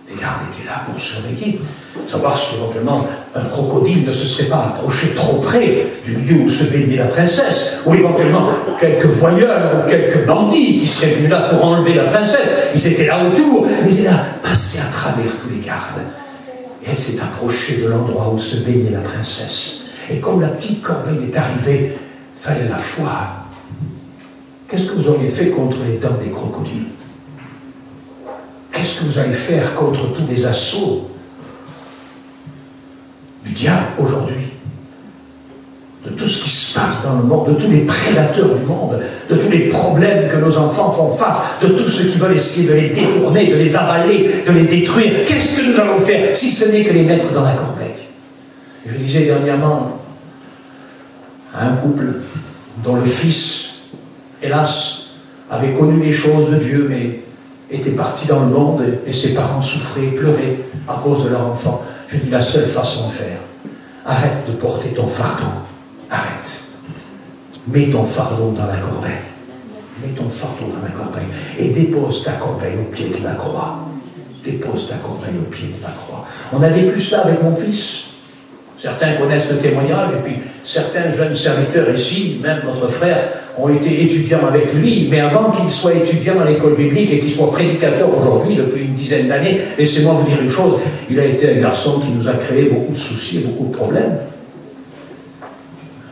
Des gardes étaient là pour surveiller, savoir si éventuellement un crocodile ne se serait pas approché trop près du lieu où se baignait la princesse, ou éventuellement quelques voyeurs ou quelques bandits qui seraient venus là pour enlever la princesse. Ils étaient là autour, mais elle a passé à travers tous les gardes. Et elle s'est approchée de l'endroit où se baignait la princesse. Et comme la petite corbeille est arrivée, il fallait la foi. Qu'est-ce que vous auriez fait contre les dents des crocodiles? Qu'est-ce que vous allez faire contre tous les assauts du diable aujourd'hui? De tout ce qui se passe dans le monde, de tous les prédateurs du monde, de tous les problèmes que nos enfants font face, de tous ceux qui veulent essayer de les détourner, de les avaler, de les détruire. Qu'est-ce que nous allons faire si ce n'est que les mettre dans la corbeille? Je disais dernièrement à un couple dont le fils, hélas, avait connu les choses de Dieu, mais était parti dans le monde et ses parents souffraient, pleuraient à cause de leur enfant. Je dis, la seule façon de faire, arrête de porter ton fardeau, arrête. Mets ton fardeau dans la corbeille. mets ton fardeau dans la corbeille et dépose ta corbeille au pied de la croix. Dépose ta corbeille au pied de la croix. On a vécu cela avec mon fils. Certains connaissent le témoignage, et puis certains jeunes serviteurs ici, même notre frère, ont été étudiants avec lui, mais avant qu'il soit étudiant à l'école biblique et qu'il soit prédicateur aujourd'hui, depuis une dizaine d'années, laissez-moi vous dire une chose, il a été un garçon qui nous a créé beaucoup de soucis et beaucoup de problèmes.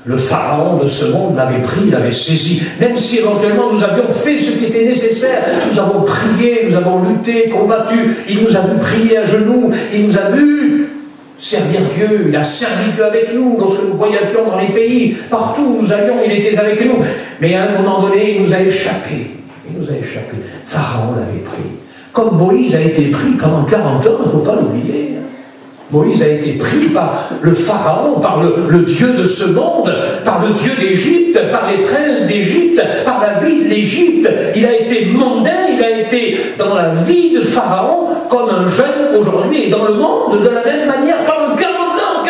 Le pharaon de ce monde l'avait pris, l'avait saisi. Même si éventuellement nous avions fait ce qui était nécessaire, nous avons prié, nous avons lutté, combattu, il nous a vu prier à genoux, il nous a vu servir Dieu, il a servi Dieu avec nous lorsque nous voyagions dans les pays, partout où nous allions, il était avec nous. Mais à un moment donné, il nous a échappé. Il nous a échappé. Pharaon l'avait pris. Comme Moïse a été pris pendant 40 ans, il ne faut pas l'oublier. Moïse a été pris par le Pharaon, par le Dieu de ce monde, par le Dieu d'Égypte, par les princes d'Égypte, par la vie de l'Égypte. Il a été mondain, il a été dans la vie de Pharaon comme un jeune aujourd'hui et dans le monde de la même manière pendant 40 ans.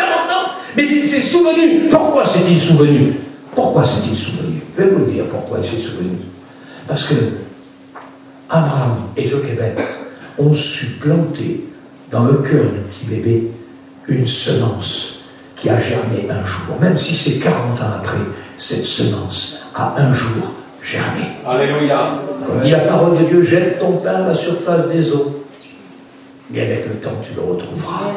Mais il s'est souvenu. Pourquoi s'est-il souvenu? Pourquoi s'est-il souvenu? Je vais vous dire pourquoi il s'est souvenu. Parce que Abraham et Jochebed ont su planter dans le cœur du petit bébé une semence qui a germé un jour. Même si c'est 40 ans après, cette semence a un jour germé. Alléluia. Comme dit la parole de Dieu, jette ton pain à la surface des eaux. Mais avec le temps, tu le retrouveras.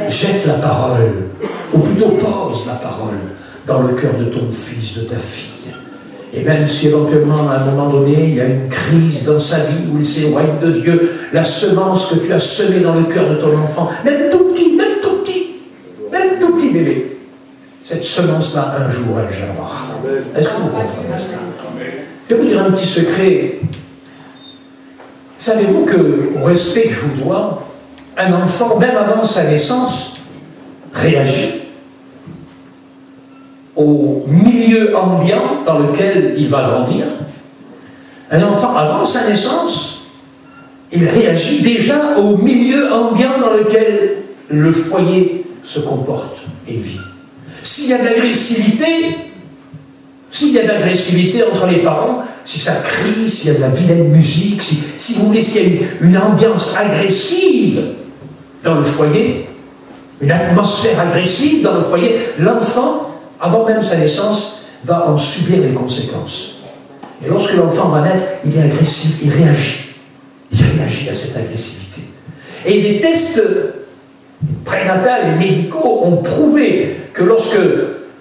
Jette la parole, ou plutôt pose la parole dans le cœur de ton fils, de ta fille. Et même si éventuellement, à un moment donné, il y a une crise dans sa vie où il s'éloigne de Dieu, la semence que tu as semée dans le cœur de ton enfant, même tout petit bébé, cette semence-là, un jour, elle germera. Est-ce que vous comprenez ça? Je vais vous dire un petit secret. Savez-vous qu'au respect que je vous dois, un enfant, même avant sa naissance, réagit au milieu ambiant dans lequel il va grandir. Un enfant, avant sa naissance, il réagit déjà au milieu ambiant dans lequel le foyer se comporte et vit. S'il y a de l'agressivité entre les parents, si ça crie, s'il y a de la vilaine musique, si vous voulez, s'il y a une ambiance agressive dans le foyer, une atmosphère agressive dans le foyer, l'enfant, avant même sa naissance, va en subir les conséquences. Et lorsque l'enfant va naître, il est agressif, il réagit. Il réagit à cette agressivité. Et des tests prénatals et médicaux ont prouvé que lorsque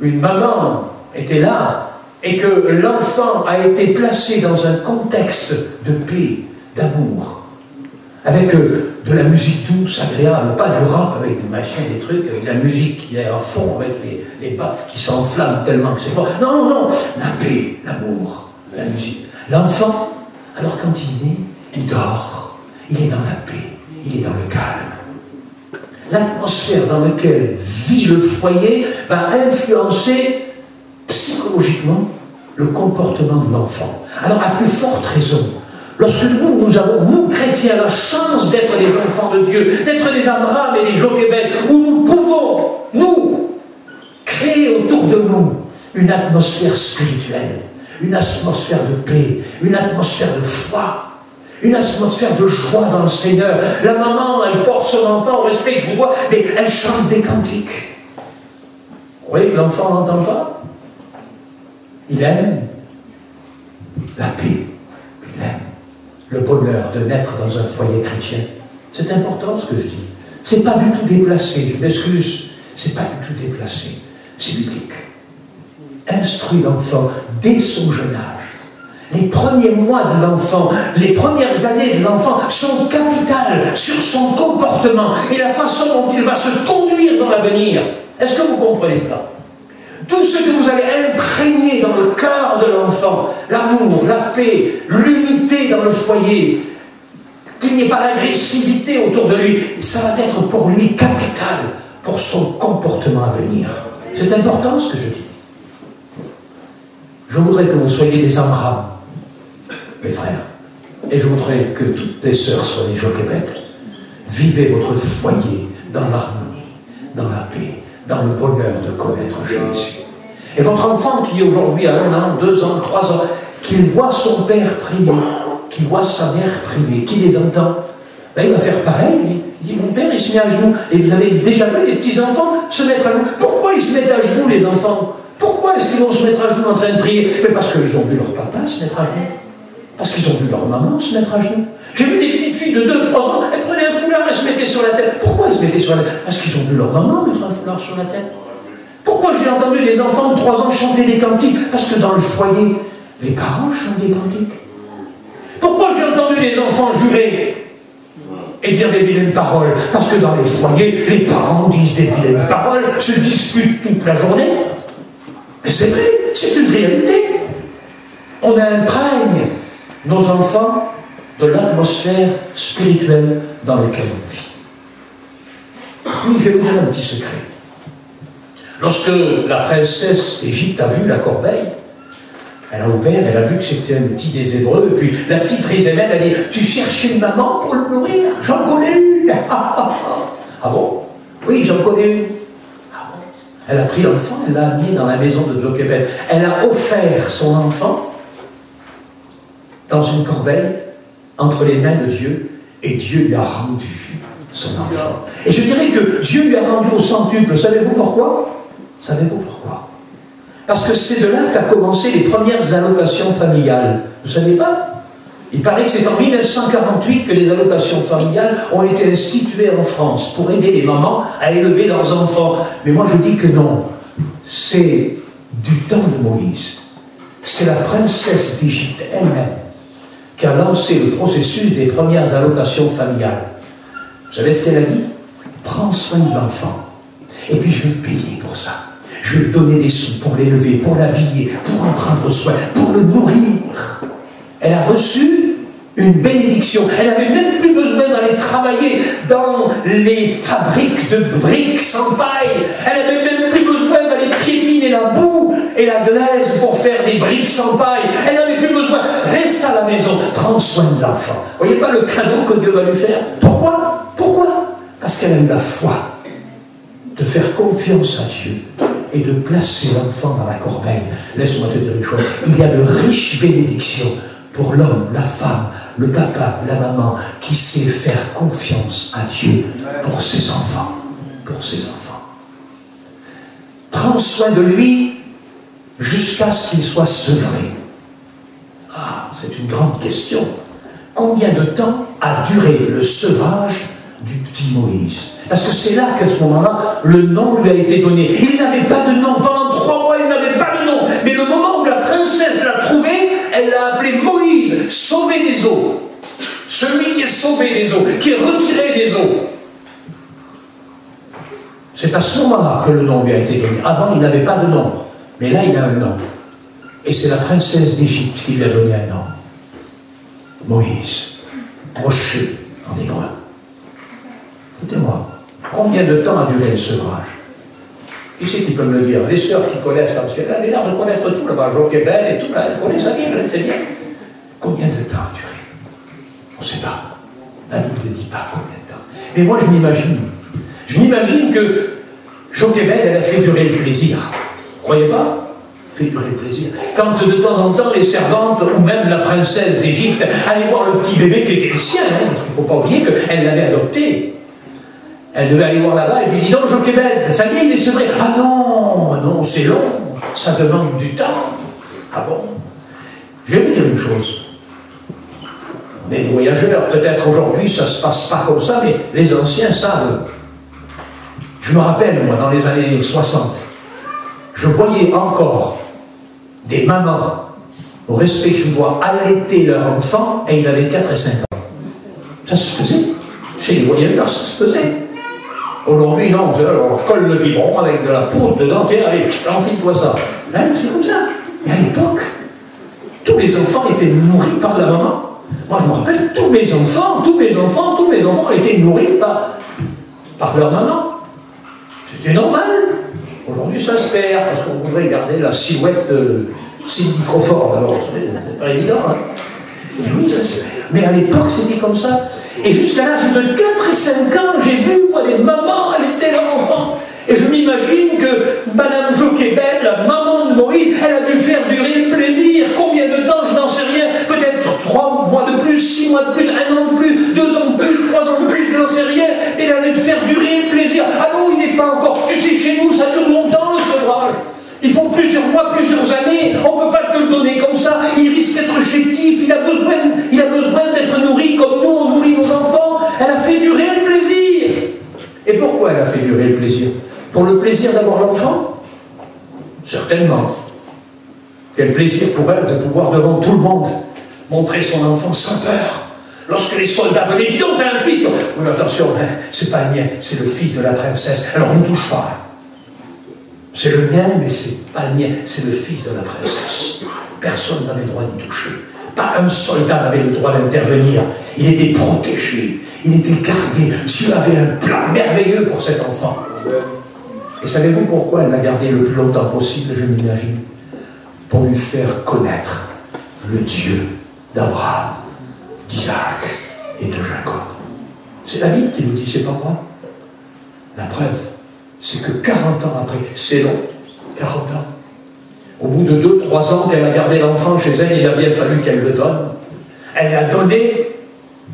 une maman était là et que l'enfant a été placé dans un contexte de paix, d'amour, avec de la musique douce, agréable, pas du rap avec des machins, des trucs, avec la musique qui est à fond, avec les baffes qui s'enflamment tellement que c'est fort. Non, non, la paix, l'amour, la musique. L'enfant, alors quand il est né, il dort, il est dans la paix, il est dans le calme. L'atmosphère dans laquelle vit le foyer va influencer psychologiquement le comportement de l'enfant. Alors, à plus forte raison, lorsque nous avons, nous chrétiens, la chance d'être des enfants de Dieu, d'être des Abraham et des Jochebed, où nous pouvons, nous, créer autour de nous une atmosphère spirituelle, une atmosphère de paix, une atmosphère de foi, une atmosphère de joie dans le Seigneur. La maman, elle porte son enfant au respect, je vous vois, mais elle chante des cantiques. Vous croyez que l'enfant n'entend pas? Il aime la paix, il aime le bonheur de naître dans un foyer chrétien. C'est important ce que je dis. C'est pas du tout déplacé, je m'excuse, c'est pas du tout déplacé, c'est biblique. Instruis l'enfant dès son jeune âge. Les premiers mois de l'enfant, les premières années de l'enfant sont capitales sur son comportement et la façon dont il va se conduire dans l'avenir. Est-ce que vous comprenez cela? Tout ce que vous allez imprégner dans le cœur de l'enfant, l'amour, la paix, l'unité dans le foyer, qu'il n'y ait pas l'agressivité autour de lui, ça va être pour lui capital pour son comportement à venir. C'est important ce que je dis. Je voudrais que vous soyez des Abraham, mes frères, et je voudrais que toutes tes sœurs soient des Jochebed. Vivez votre foyer dans l'harmonie, dans la paix, dans le bonheur de connaître Jésus. Et votre enfant qui aujourd'hui a 1 an, 2 ans, 3 ans, qu'il voit son père prier, qu'il voit sa mère prier, qu'il les entend. Ben, il va faire pareil, lui. Il dit, mon père, il se met à genoux. Et vous avez déjà vu les petits-enfants se mettre à genoux. Pourquoi ils se mettent à genoux, les enfants? Pourquoi est-ce qu'ils vont se mettre à genoux en train de prier? Mais parce qu'ils ont vu leur papa se mettre à genoux. Parce qu'ils ont vu leur maman se mettre à genoux. J'ai vu des petites filles de 2-3 ans, elles prenaient un foulard, elles se mettaient sur la tête. Pourquoi elles se mettaient sur la tête? Parce qu'ils ont vu leur maman mettre un foulard sur la tête. Pourquoi j'ai entendu des enfants de 3 ans chanter des cantiques? Parce que dans le foyer, les parents chantent des cantiques. Pourquoi j'ai entendu des enfants jurer et dire des vilaines paroles? Parce que dans les foyers, les parents disent des vilaines paroles, se disputent toute la journée. Mais c'est vrai, c'est une réalité. On imprègne nos enfants de l'atmosphère spirituelle dans laquelle on vit. Oui, je vais vous dire un petit secret. Lorsque la princesse d'Égypte a vu la corbeille, elle a ouvert, elle a vu que c'était un petit des Hébreux, et puis la petite Rizémel, elle dit, tu cherches une maman pour le nourrir? J'en connais une. Ah bon? Oui, j'en connais une. Ah bon? Elle a pris l'enfant, elle l'a amené dans la maison de Jochebed. Elle a offert son enfant dans une corbeille entre les mains de Dieu, et Dieu lui a rendu son enfant. Et je dirais que Dieu lui a rendu au centuple. Savez-vous pourquoi? Savez-vous pourquoi? Parce que c'est de là qu'a commencé les premières allocations familiales. Vous ne savez pas? Il paraît que c'est en 1948 que les allocations familiales ont été instituées en France pour aider les mamans à élever leurs enfants. Mais moi je dis que non. C'est du temps de Moïse. C'est la princesse d'Égypte elle-même qui a lancé le processus des premières allocations familiales. Vous savez ce qu'elle a dit? Prends soin de l'enfant, et puis je vais payer pour ça. Je vais donner des sous pour l'élever, pour l'habiller, pour en prendre soin, pour le nourrir. Elle a reçu une bénédiction. Elle n'avait même plus besoin d'aller travailler dans les fabriques de briques sans paille. Elle n'avait même plus besoin d'aller piétiner la boue et la glaise pour faire des briques sans paille. Elle n'avait plus besoin. Reste à la maison, prends soin de l'enfant. Vous voyez pas le cadeau que Dieu va lui faire? Pourquoi? Pourquoi? Parce qu'elle a eu la foi de faire confiance à Dieu et de placer l'enfant dans la corbeille. Laisse-moi te dire une chose, il y a de riches bénédictions pour l'homme, la femme, le papa, la maman, qui sait faire confiance à Dieu pour ses enfants. Pour ses enfants. Prends soin de lui jusqu'à ce qu'il soit sevré. Ah, c'est une grande question. Combien de temps a duré le sevrage du petit Moïse? Parce que c'est là qu'à ce moment-là, le nom lui a été donné. Il n'avait pas de nom. Pendant 3 mois, il n'avait pas de nom. Mais le moment où la princesse l'a trouvé, elle l'a appelé Moïse, sauvé des eaux. Celui qui est sauvé des eaux, qui est retiré des eaux. C'est à ce moment-là que le nom lui a été donné. Avant, il n'avait pas de nom. Mais là, il a un nom. Et c'est la princesse d'Égypte qui lui a donné un nom. Moïse. Rocher en hébreu. Écoutez-moi, combien de temps a duré le sevrage? Qui c'est qui peut me le dire? Les sœurs qui connaissent, parce qu'elle avait l'air de connaître tout là-bas, Jochebed et tout, là, elle connaît sa Bible, elle sait bien. Combien de temps a duré? On ne sait pas. La Bible ne dit pas combien de temps. Mais moi, je m'imagine. Je m'imagine que Jochebed, elle a fait durer le plaisir. Vous croyez pas? Fait durer le plaisir. Quand de temps en temps, les servantes, ou même la princesse d'Égypte, allaient voir le petit bébé qui était le sien, hein, parce qu'il ne faut pas oublier qu'elle l'avait adopté. Elle devait aller voir là-bas et lui dit, donc Jochebed, ça y est, il est sevré. Ah non, non, c'est long, ça demande du temps. Ah bon? Je vais vous dire une chose. Les voyageurs, peut-être aujourd'hui, ça ne se passe pas comme ça, mais les anciens savent. Je me rappelle, moi, dans les années 60, je voyais encore des mamans, au respect que je dois, allaiter leur enfant, et il avait 4 et 5 ans. Ça se faisait. Chez les voyageurs, ça se faisait. Aujourd'hui, non, on colle le biberon avec de la poudre dedans, tiens, allez, enfile-toi ça. Là, c'est comme ça. Mais à l'époque, tous les enfants étaient nourris par la maman. Moi, je me rappelle, tous mes enfants étaient nourris par leur maman. C'était normal. Aujourd'hui, ça se perd, parce qu'on voudrait garder la silhouette de Cindy Crawford. Alors, c'est pas évident, hein. Mais oui, ça se perd. Mais à l'époque, c'était comme ça. Et jusqu'à l'âge de 4 et 5 ans, j'ai vu, moi, des mamans allaiter leur enfant. Et je m'imagine que Madame Jochebed, la maman de Moïse, elle a dû faire durer le plaisir. Combien de temps je plus, 6 mois de plus, 1 an de plus, 2 ans de plus, 3 ans de plus, je n'en sais rien, et il allait faire durer le plaisir. Ah non, il n'est pas encore, tu sais, chez nous, ça dure longtemps le sevrage. Il faut plusieurs mois, plusieurs années, on ne peut pas te le donner comme ça, il risque d'être chétif, il a besoin d'être nourri comme nous, on nourrit nos enfants. Elle a fait durer le plaisir. Et pourquoi elle a fait durer le plaisir? Pour le plaisir d'avoir l'enfant? Certainement. Quel plaisir pour elle de pouvoir devant tout le monde montrer son enfant sans peur. Lorsque les soldats venaient, dis donc, t'as un fils. Oui, attention, hein, c'est pas le mien, c'est le fils de la princesse. Alors ne touche pas. C'est le mien, mais c'est pas le mien, c'est le fils de la princesse. Personne n'avait le droit d'y toucher. Pas un soldat n'avait le droit d'intervenir. Il était protégé, il était gardé. Dieu avait un plan merveilleux pour cet enfant. Et savez-vous pourquoi elle l'a gardé le plus longtemps possible, je m'imagine? Pour lui faire connaître le Dieu d'Abraham, d'Isaac et de Jacob. C'est la Bible qui nous dit, c'est pas moi. La preuve, c'est que 40 ans après, c'est long, 40 ans, au bout de 2-3 ans qu'elle a gardé l'enfant chez elle, il a bien fallu qu'elle le donne. Elle l'a donné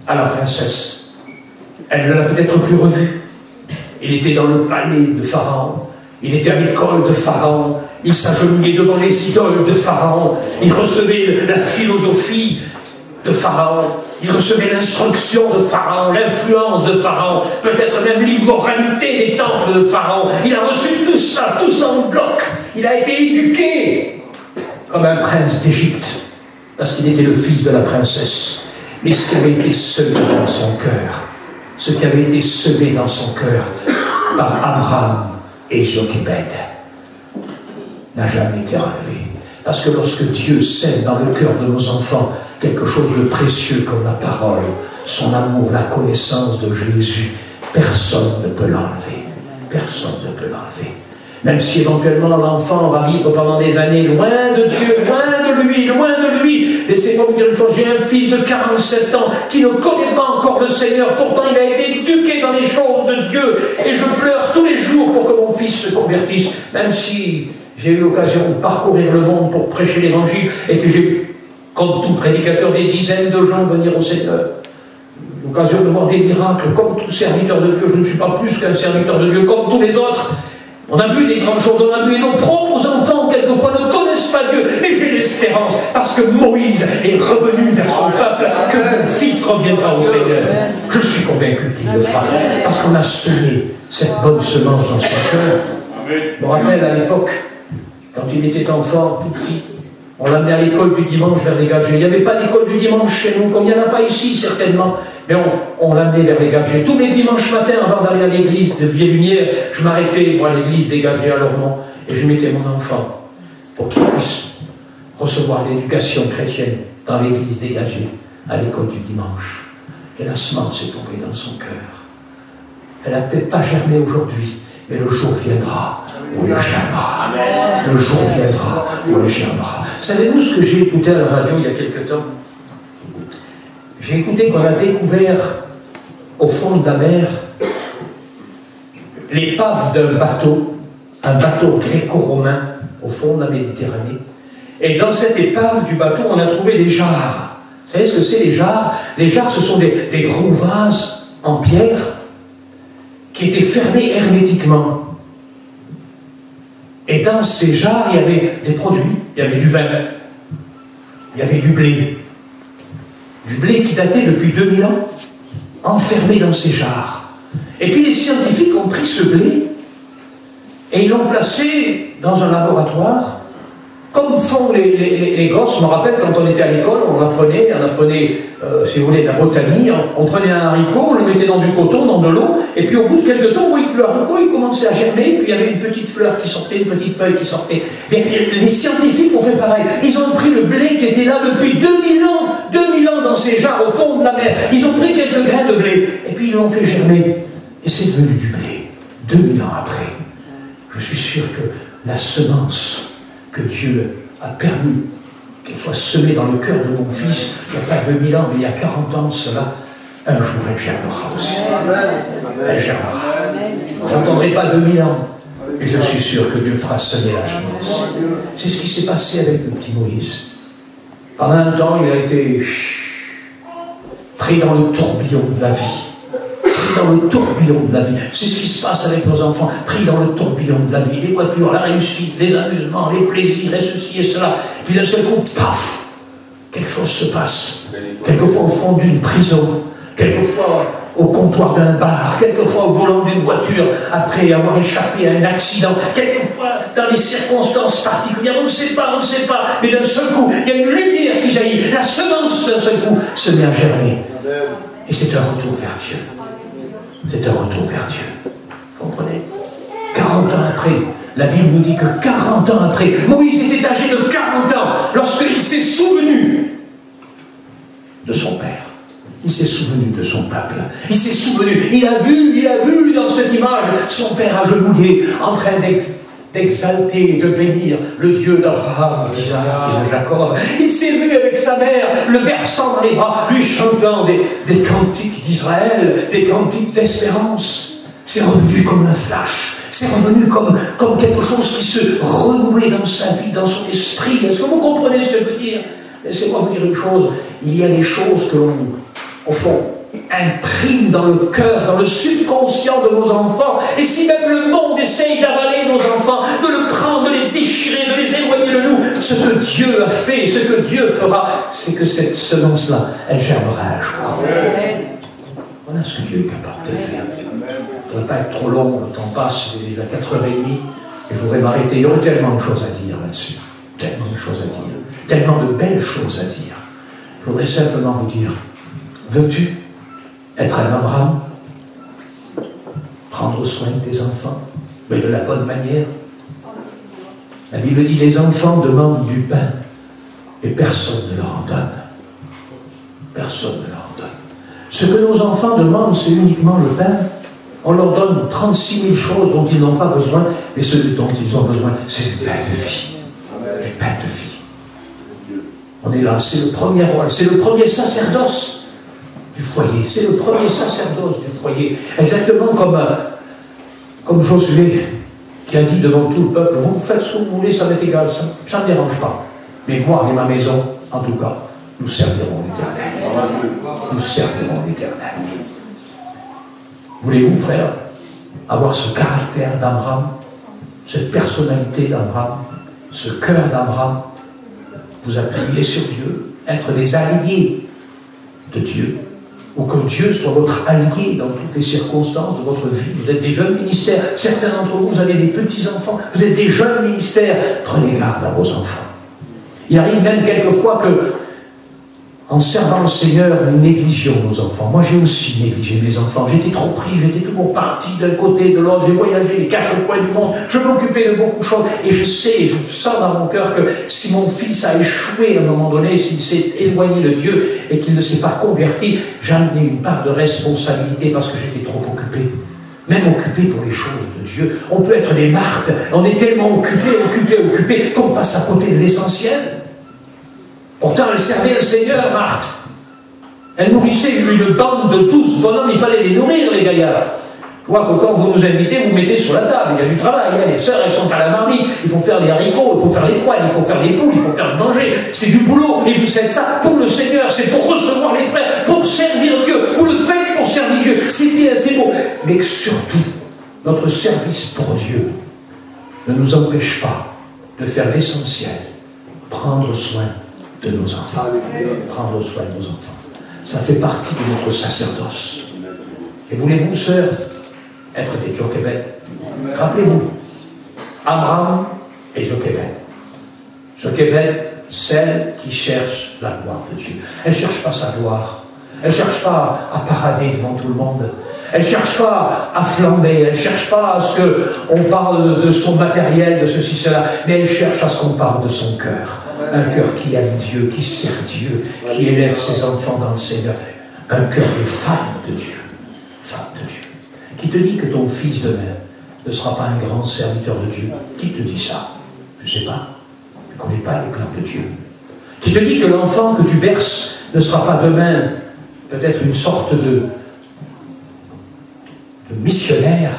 à la princesse. Elle ne l'a peut-être plus revu. Il était dans le palais de Pharaon. Il était à l'école de Pharaon. Il s'agenouillait devant les idoles de Pharaon. Il recevait la philosophie de Pharaon. Il recevait l'instruction de Pharaon, l'influence de Pharaon, peut-être même l'immoralité des temples de Pharaon. Il a reçu tout ça en bloc. Il a été éduqué comme un prince d'Égypte, parce qu'il était le fils de la princesse. Mais ce qui avait été semé dans son cœur, ce qui avait été semé dans son cœur par Abraham et Jochébed, n'a jamais été enlevé. Parce que lorsque Dieu sème dans le cœur de nos enfants quelque chose de précieux comme la parole, son amour, la connaissance de Jésus, personne ne peut l'enlever. Personne ne peut l'enlever. Même si éventuellement l'enfant va vivre pendant des années loin de Dieu, loin de lui, loin de lui. Laissez-moi vous dire une chose, j'ai un fils de 47 ans qui ne connaît pas encore le Seigneur, pourtant il a été éduqué dans les choses de Dieu, et je pleure tous les jours pour que mon fils se convertisse, même si j'ai eu l'occasion de parcourir le monde pour prêcher l'évangile, et que j'ai, comme tout prédicateur, des dizaines de gens venir au Seigneur. L'occasion de voir des miracles, comme tout serviteur de Dieu. Je ne suis pas plus qu'un serviteur de Dieu, comme tous les autres. On a vu des grandes choses, on a vu nos propres enfants, quelquefois, ne connaissent pas Dieu. Mais j'ai l'espérance, parce que Moïse est revenu vers son peuple, que mon fils reviendra au Seigneur. Je suis convaincu qu'il le fera, parce qu'on a semé cette bonne semence dans son cœur. Je me rappelle à l'époque, quand il était enfant, tout petit, on l'amenait à l'école du dimanche vers les gadgets. Il n'y avait pas d'école du dimanche chez nous, comme il n'y en a pas ici certainement, mais on l'amenait vers les gadgets. Tous les dimanches matins, avant d'aller à l'église de Vieille-Lumière, je m'arrêtais, moi, à l'église des gadgets à Lormont, et je mettais mon enfant pour qu'il puisse recevoir l'éducation chrétienne dans l'église des gadgets, à l'école du dimanche. Et la semence est tombée dans son cœur. Elle n'a peut-être pas germé aujourd'hui, mais le jour viendra où elle germera. Le jour viendra où elle germera. Savez-vous ce que j'ai écouté à la radio il y a quelque temps? J'ai écouté qu'on a découvert au fond de la mer l'épave d'un bateau, un bateau gréco-romain au fond de la Méditerranée. Et dans cette épave du bateau, on a trouvé des jarres. Vous savez ce que c'est les jarres? Les jarres, ce sont des gros vases en pierre qui étaient fermés hermétiquement. Et dans ces jarres, il y avait des produits. Il y avait du vin, il y avait du blé. Du blé qui datait depuis 2000 ans, enfermé dans ces jarres. Et puis les scientifiques ont pris ce blé et ils l'ont placé dans un laboratoire, comme font les gosses. Je me rappelle quand on était à l'école, on apprenait si vous voulez, de la botanie. On prenait un haricot, on le mettait dans du coton, dans de l'eau, et puis au bout de quelques temps, le haricot il commençait à germer, puis il y avait une petite fleur qui sortait, une petite feuille qui sortait. Bien, les scientifiques ont fait pareil. Ils ont pris le blé qui était là depuis 2000 ans dans ces jarres au fond de la mer. Ils ont pris quelques grains de blé, et puis ils l'ont fait germer. Et c'est devenu du blé, 2000 ans après. Je suis sûr que la semence que Dieu a permis qu'elle soit semée dans le cœur de mon fils, il n'y a pas 2000 ans, mais il y a 40 ans de cela, un jour elle germera aussi. Elle germera. Je n'attendrai pas 2000 ans, mais je suis sûr que Dieu fera semer la semence. C'est ce qui s'est passé avec le petit Moïse. Pendant un temps, il a été pris dans le tourbillon de la vie. Pris dans le tourbillon de la vie. C'est ce qui se passe avec nos enfants, pris dans le tourbillon de la vie. Les voitures, la réussite, les amusements, les plaisirs, et ceci et cela. Puis d'un seul coup, paf, quelque chose se passe. Quelquefois au fond d'une prison, quelquefois au comptoir d'un bar, quelquefois au volant d'une voiture, après avoir échappé à un accident, quelquefois dans les circonstances particulières, on ne sait pas, mais d'un seul coup, il y a une lumière qui jaillit, la semence d'un seul coup se met à germer. Et c'est un retour vers Dieu. C'est un retour vers Dieu. Vous comprenez? 40 ans après, la Bible nous dit que 40 ans après, Moïse était âgé de 40 ans, lorsqu'il s'est souvenu de son père. Il s'est souvenu de son peuple. Il s'est souvenu. Il a vu dans cette image son père agenouillé, en train d'exalter, de bénir le Dieu d'Abraham, d'Isaac et de Jacob. Il s'est vu avec sa mère, le berçant dans les bras, lui chantant des cantiques d'Israël, des cantiques d'espérance. C'est revenu comme un flash. C'est revenu comme quelque chose qui se renouait dans sa vie, dans son esprit. Est-ce que vous comprenez ce que je veux dire? Laissez-moi vous dire une chose. Il y a des choses que l'on, au fond, imprime dans le cœur, dans le subconscient de nos enfants. Et si même le monde essaye d'avaler nos enfants, de le prendre, de les déchirer, de les éloigner de nous, ce que Dieu a fait, ce que Dieu fera, c'est que cette semence-là, elle germera un jour. Voilà ce que Dieu est capable de faire. Ça ne va pas être trop long, le temps passe, il est déjà 4h30, et je voudrais m'arrêter. Il y aurait tellement de choses à dire là-dessus. Tellement de choses à dire. Tellement de belles choses à dire. Je voudrais simplement vous dire, veux-tu être un Abraham? Prendre soin de tes enfants, mais de la bonne manière. La Bible dit, les enfants demandent du pain, et personne ne leur en donne. Personne ne leur en donne. Ce que nos enfants demandent, c'est uniquement le pain. On leur donne 36 000 choses dont ils n'ont pas besoin, mais ce dont ils ont besoin, c'est du pain de vie. Du pain de vie. On est là, c'est le premier rôle, c'est le premier sacerdoce du foyer. C'est le premier sacerdoce du foyer. Exactement comme Josué, qui a dit devant tout le peuple, vous faites ce que vous voulez, ça m'est égal, ça ne me dérange pas. Mais moi et ma maison, en tout cas, nous servirons l'Éternel. Nous servirons l'Éternel. Voulez-vous, frère, avoir ce caractère d'Abraham, cette personnalité d'Abraham, ce cœur d'Abraham, vous appuyer sur Dieu, être des alliés de Dieu, ou que Dieu soit votre allié dans toutes les circonstances de votre vie? Vous êtes des jeunes ministères, certains d'entre vous, vous avez des petits-enfants, vous êtes des jeunes ministères, prenez garde à vos enfants. Il arrive même quelquefois que, en servant le Seigneur, nous négligions nos enfants. Moi, j'ai aussi négligé mes enfants. J'étais trop pris, j'étais toujours parti d'un côté, de l'autre. J'ai voyagé les 4 coins du monde. Je m'occupais de beaucoup de choses. Et je sais, je sens dans mon cœur que si mon fils a échoué à un moment donné, s'il s'est éloigné de Dieu et qu'il ne s'est pas converti, j'en ai une part de responsabilité parce que j'étais trop occupé. Même occupé pour les choses de Dieu. On peut être des martes. On est tellement occupé qu'on passe à côté de l'essentiel. Pourtant, elle servait le Seigneur, Marthe. Elle nourrissait une bande de 12 bonhommes, il fallait les nourrir, les gaillards. Je vois que quand vous nous invitez, vous mettez sur la table, il y a du travail, les sœurs, elles sont à la marmite, il faut faire des haricots, il faut faire des poêles, il faut faire des poules, il faut faire manger, c'est du boulot, et vous faites ça pour le Seigneur, c'est pour recevoir les frères, pour servir Dieu, vous le faites pour servir Dieu, c'est bien, c'est beau. Mais surtout, notre service pour Dieu ne nous empêche pas de faire l'essentiel, prendre soin de nos enfants. Prendre soin de nos enfants. Ça fait partie de notre sacerdoce. Et voulez-vous, sœurs, être des Jochebed? Rappelez-vous, Abraham et Jochebed. Jochebed, celle qui cherche la gloire de Dieu. Elle ne cherche pas sa gloire. Elle ne cherche pas à parader devant tout le monde. Elle ne cherche pas à flamber. Elle ne cherche pas à ce qu'on parle de son matériel, de ceci, cela. Mais elle cherche à ce qu'on parle de son cœur. Un cœur qui aime Dieu, qui sert Dieu, qui élève ses enfants dans le Seigneur. Un cœur de femme de Dieu. Femme de Dieu. Qui te dit que ton fils demain ne sera pas un grand serviteur de Dieu? Qui te dit ça? Je ne sais pas. Tu ne connais pas les plans de Dieu. Qui te dit que l'enfant que tu berces ne sera pas demain peut-être une sorte de missionnaire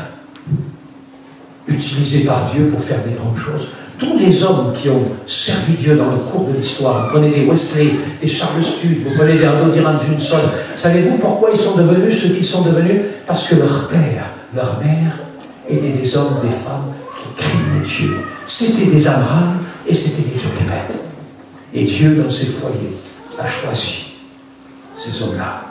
utilisé par Dieu pour faire des grandes choses? tous les hommes qui ont servi Dieu dans le cours de l'histoire, vous prenez des Wesley, des Charles Studd, vous prenez des Adoniran Johnson, savez-vous pourquoi ils sont devenus ce qu'ils sont devenus? Parce que leur père, leur mère étaient des hommes, des femmes qui craignaient Dieu. C'était des Abraham et c'était des Jochebed. Et Dieu, dans ses foyers, a choisi ces hommes-là.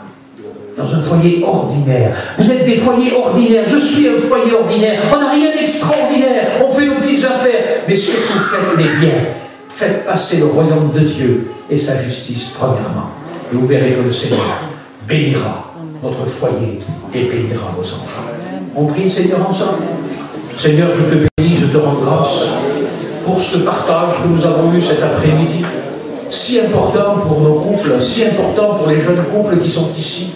Dans un foyer ordinaire. Vous êtes des foyers ordinaires. Je suis un foyer ordinaire. On n'a rien d'extraordinaire. On fait nos petites affaires. Mais surtout, faites les biens. Faites passer le royaume de Dieu et sa justice, premièrement. Et vous verrez que le Seigneur bénira votre foyer et bénira vos enfants. On prie le Seigneur ensemble. Seigneur, je te bénis, je te rends grâce pour ce partage que nous avons eu cet après-midi. Si important pour nos couples, si important pour les jeunes couples qui sont ici,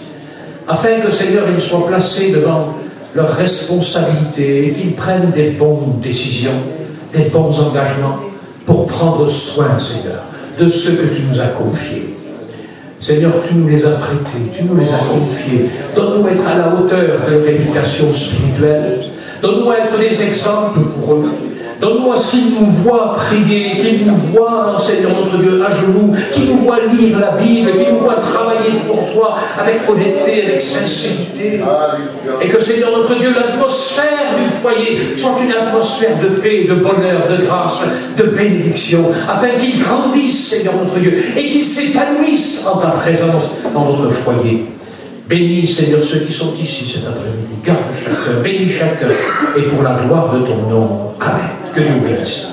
afin que, Seigneur, ils soient placés devant leurs responsabilités et qu'ils prennent des bonnes décisions, des bons engagements pour prendre soin, Seigneur, de ceux que tu nous as confiés. Seigneur, tu nous les as prêtés, tu nous les as confiés. Donne-nous être à la hauteur de leur éducation spirituelle. Donne-nous être des exemples pour eux. Donne-nous à ce qu'ils nous voient prier, qu'ils nous voient, Seigneur notre Dieu, à genoux, qu'ils nous voient lire la Bible, qu'ils nous voient travailler pour toi avec honnêteté, avec sincérité. Et que, Seigneur notre Dieu, l'atmosphère du foyer soit une atmosphère de paix, de bonheur, de grâce, de bénédiction, afin qu'ils grandissent, Seigneur notre Dieu, et qu'ils s'épanouissent en ta présence dans notre foyer. Bénis, Seigneur, ceux qui sont ici cet après-midi. Garde chacun, bénis chacun, et pour la gloire de ton nom. Amen. Que Dieu bénisse.